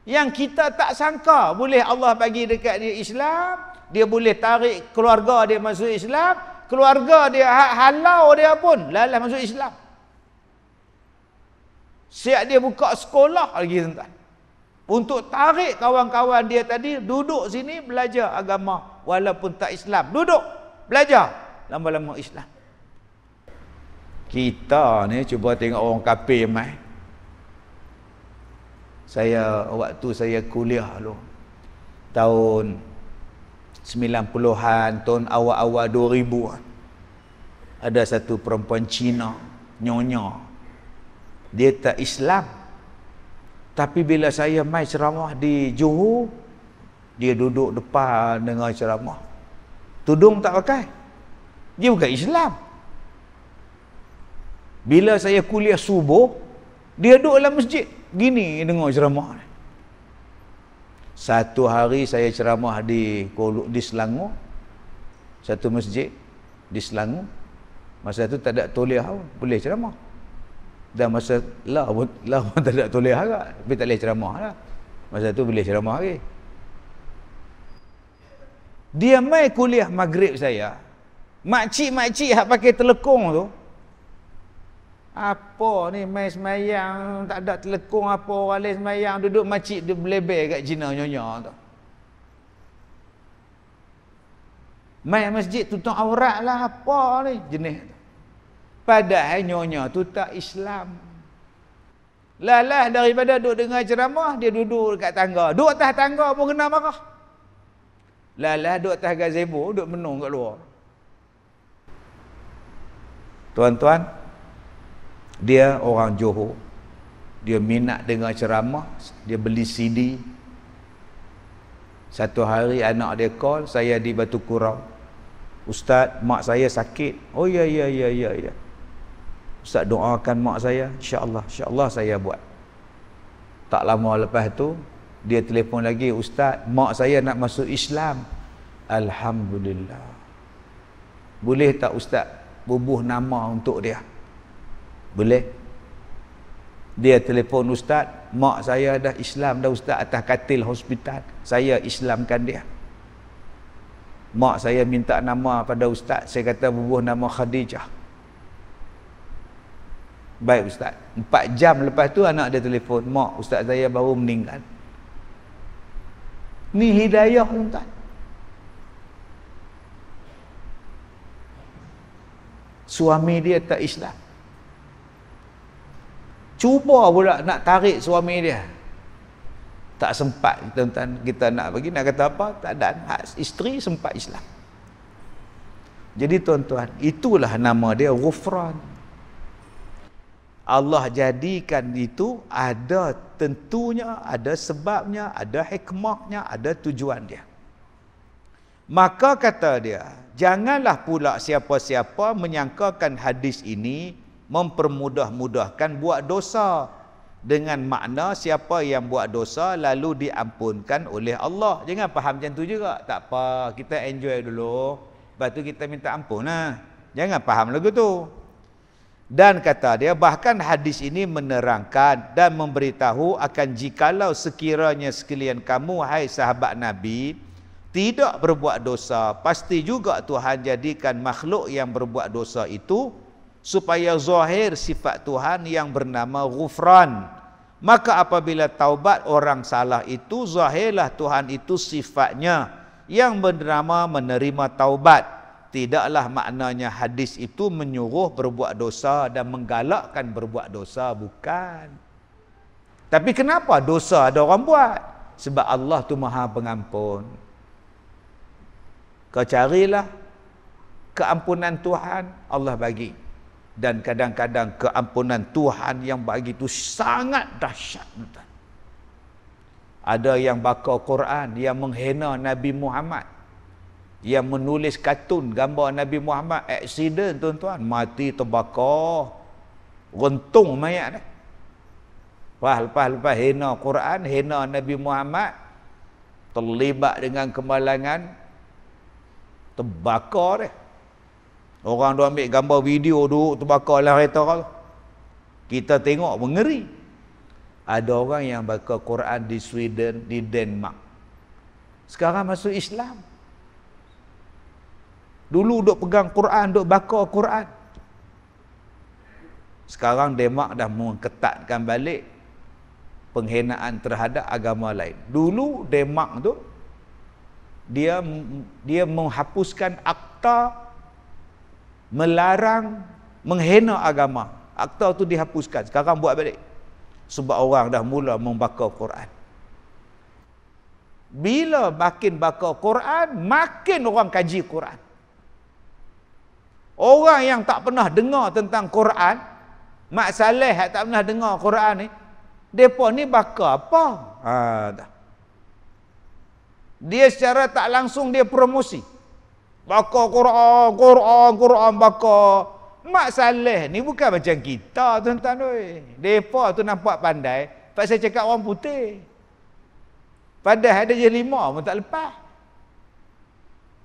Speaker 1: Yang kita tak sangka boleh Allah bagi dekat dia Islam, dia boleh tarik keluarga dia masuk Islam, keluarga dia halau dia pun lalas masuk Islam. Siap dia buka sekolah lagi tuan-tuan, untuk tarik kawan-kawan dia tadi duduk sini belajar agama walaupun tak Islam, duduk belajar lama-lama Islam. Kita ni cuba tengok orang kafir mai. Waktu saya kuliah dulu, tahun 90-an, tahun awal-awal 2000-an, ada satu perempuan Cina, nyonya. Dia tak Islam. Tapi bila saya mai ceramah di Johor, dia duduk depan dengar ceramah. Tudung tak pakai. Dia bukan Islam. Bila saya kuliah subuh, dia duduk dalam masjid gini dengar ceramah. Satu hari saya ceramah di Selangor, satu masjid di Selangor. Masa tu tak ada tauliah, boleh ceramah. Dan masa lah pun tak ada tauliah agak, tapi tak boleh ceramah lah. Masa tu boleh ceramah lagi. Dia mai kuliah maghrib saya. Makcik-makcik hak pakai telekong tu, apa ni mai semayang tak ada telekong, apa orang lain semayang duduk makcik dia belebel kat Cina nyonya tu. Mai masjid tutup aurat lah apa ni jenis tu. Padahal nyonya tu tak Islam. Lalah daripada duduk dengar ceramah, dia duduk dekat tangga. Duduk atas tangga pun kena marah. Lalah duduk atas gazebo, duduk menung kat luar. Tuan-tuan, dia orang Johor. Dia minat dengar ceramah, dia beli CD. Satu hari anak dia call, saya di Batu Kurau. Ustaz, mak saya sakit. Oh ya. Ustaz doakan mak saya, insya-Allah saya buat. Tak lama lepas tu dia telefon lagi, Ustaz, mak saya nak masuk Islam. Alhamdulillah. Boleh tak Ustaz bubuh nama untuk dia? Boleh. Dia telefon Ustaz, mak saya dah Islam dah Ustaz, atas katil hospital. Saya Islamkan dia. Mak saya minta nama pada Ustaz, saya kata bubuh nama Khadijah. Baik Ustaz. 4 jam lepas tu anak dia telefon, mak, Ustaz saya baru meninggal. Ni hidayah tuan-tuan. Suami dia tak Islam. Cuba pula nak tarik suami dia, tak sempat tuan-tuan. Kita nak bagi, nak kata apa, tak ada. Isteri sempat Islam. Jadi tuan-tuan, itulah nama dia Ghufran. Allah jadikan itu ada tentunya, ada sebabnya, ada hikmahnya, ada tujuan dia. Maka kata dia, janganlah pula siapa-siapa menyangkakan hadis ini mempermudah-mudahkan buat dosa, dengan makna siapa yang buat dosa lalu diampunkan oleh Allah. Jangan faham macam tu juga. Tak apa, kita enjoy dulu, lepas tu kita minta ampun lah. Jangan faham lagu tu. Dan kata dia, bahkan hadis ini menerangkan dan memberitahu akan jikalau sekiranya sekalian kamu, hai sahabat Nabi, tidak berbuat dosa, pasti juga Tuhan jadikan makhluk yang berbuat dosa itu supaya zahir sifat Tuhan yang bernama Ghufran. Maka apabila taubat orang salah itu, zahirlah Tuhan itu sifatnya yang bernama menerima taubat. Tidaklah maknanya hadis itu menyuruh berbuat dosa dan menggalakkan berbuat dosa, bukan. Tapi kenapa dosa ada orang buat? Sebab Allah tu Maha Pengampun. Kau carilah keampunan Tuhan, Allah bagi. Dan kadang-kadang keampunan Tuhan yang bagi itu sangat dahsyat. Ada yang bakar Quran, yang menghina Nabi Muhammad, yang menulis kartun gambar Nabi Muhammad, aksiden tuan-tuan, mati terbakar, rentung mayat dah. Lepas hina Quran, hina Nabi Muhammad, terlibat dengan kemalangan, terbakar dah. Orang tu ambil gambar video duduk terbakar lah kereta. Kita tengok mengeri. Ada orang yang bakar Quran di Sweden, di Denmark. Sekarang masuk Islam. Dulu duk pegang Quran, duk bakar Quran. Sekarang Denmark dah mengetatkan balik penghinaan terhadap agama lain. Dulu Denmark tu dia menghapuskan akta melarang menghina agama. Akta tu dihapuskan. Sekarang buat balik. Sebab orang dah mula membakar Quran. Bila makin bakar Quran, makin orang kaji Quran. Orang yang tak pernah dengar tentang Quran, Mak Saleh yang tak pernah dengar Quran ni, depa ni bakar apa? Dia secara tak langsung dia promosi. Bakar Quran bakar. Mak Saleh ni bukan macam kita, tuan-tuan oi. Depa tu nampak pandai, pak saya cakap orang putih. Padahal ada je 5 pun tak lepas.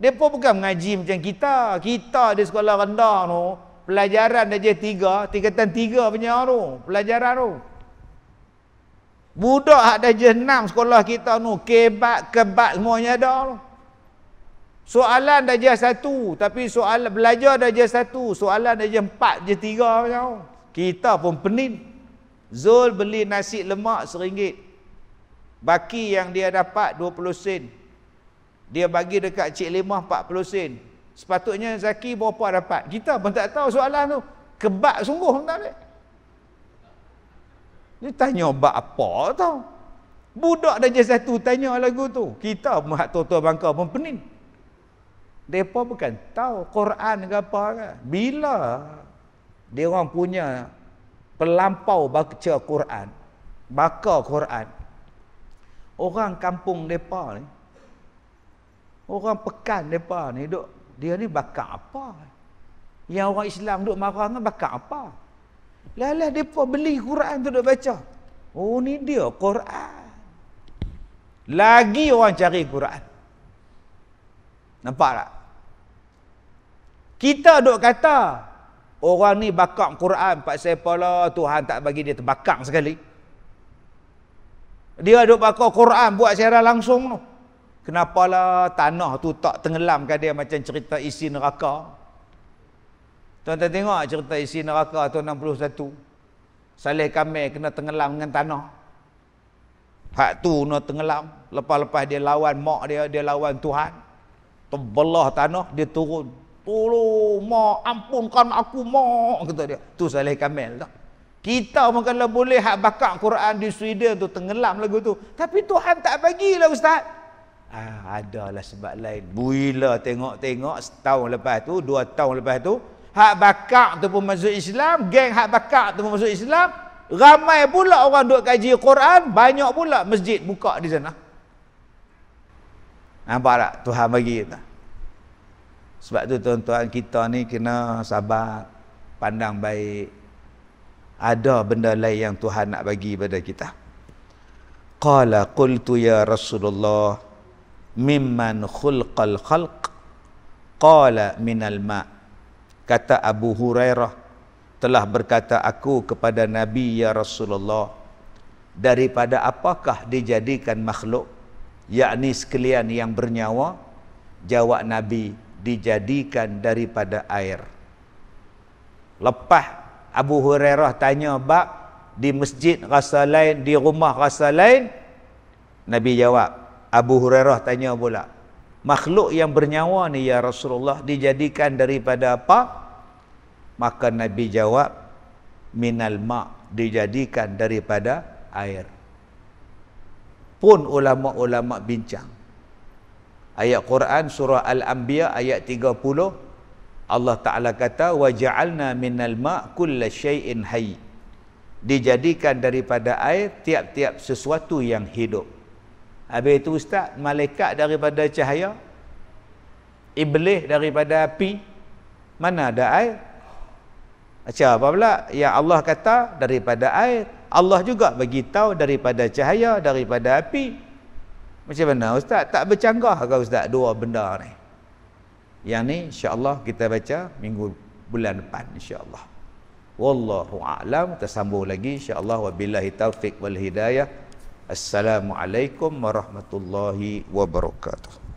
Speaker 1: Depa bukan mengaji macam kita. Kita di sekolah rendah tu, pelajaran dah je 3, tingkatan 3 punya tu, pelajaran tu. Budak dah je 6 sekolah kita tu, kebat semuanya ada tu. Soalan dah je 1, tapi soalan belajar dah je 1, soalan dah je 4, je 3 macam. Kita pun penin. Zul beli nasi lemak RM1. Baki yang dia dapat 20 sen. Dia bagi dekat Cik Limah 40 sen. Sepatutnya Zaki berapa dapat? Kita pun tak tahu soalan tu. Kebak sungguh tak ada. Dia tanya bab apa tau. Budak dah je 1 tanya lagu tu. Kita pun hak tua-tua bangka pun penin. Mereka bukan tahu Quran ke apa ke. Bila dia orang punya pelampau baca Quran, bakar Quran, orang kampung mereka ni, orang pekan mereka ni, dia ni bakar apa? Yang orang Islam duk marah dengan bakar apa? Lalah mereka beli Quran tu duk baca. Oh ni dia Quran. Lagi orang cari Quran. Nampak tak? Kita duk kata orang ni bakar Quran, pak sepala Tuhan tak bagi dia terbakar sekali. Dia duk bakar Quran buat secara langsung tu. Kenapalah tanah tu tak tenggelamkan dia macam cerita isi neraka. Tuan-tuan tengok cerita isi neraka tahun 61. Saleh Kamil kena tenggelam dengan tanah. Hak tu nak tenggelam. Lepas-lepas dia lawan mak dia lawan Tuhan. Terbelah tanah, dia turun. Tolong mak, ampunkan aku mak, kata dia. Tu Saleh Kamil tak. Kita pun kalau boleh hak bakar Quran di Sweden tu tenggelam lagu tu. Tapi Tuhan tak bagilah ustaz. Adalah sebab lain. Bila tengok-tengok setahun lepas tu, 2 tahun lepas tu, hak bakar tu pun masuk Islam, geng hak bakar tu pun masuk Islam, ramai pula orang duk kaji Quran, banyak pula masjid buka di sana. Nampak tak Tuhan bagi kita? Sebab tu tuan-tuan, kita ni kena sabar, pandang baik. Ada benda lain yang Tuhan nak bagi pada kita. Qala qultu ya Rasulullah mimman khulqal khalq? Qala minal ma'. Kata Abu Hurairah, telah berkata aku kepada Nabi, ya Rasulullah, daripada apakah dijadikan makhluk? Yakni sekalian yang bernyawa. Jawab Nabi, dijadikan daripada air. Lepas Abu Hurairah tanya bab di masjid rasa lain, di rumah rasa lain, Nabi jawab. Abu Hurairah tanya pula, makhluk yang bernyawa ni ya Rasulullah dijadikan daripada apa? Maka Nabi jawab, minal ma', dijadikan daripada air. Pun ulama-ulama bincang. Ayat Quran surah Al-Anbiya ayat 30, Allah Ta'ala kata, wa ja'alna minal ma' kulla syai'in hayy. Dijadikan daripada air tiap-tiap sesuatu yang hidup. Habis itu ustaz, malaikat daripada cahaya, iblis daripada api, mana ada air? Macam apa pula? Yang Allah kata daripada air, Allah juga bagi tahu daripada cahaya, daripada api. Macam mana ustaz? Tak bercanggah ke ustaz dua benda ni? Yang ni insya-Allah kita baca minggu bulan depan insya-Allah. Wallahu a'lam. Kita sambung lagi insya-Allah. Wabillahi taufik wal hidayah. Assalamualaikum warahmatullahi wabarakatuh.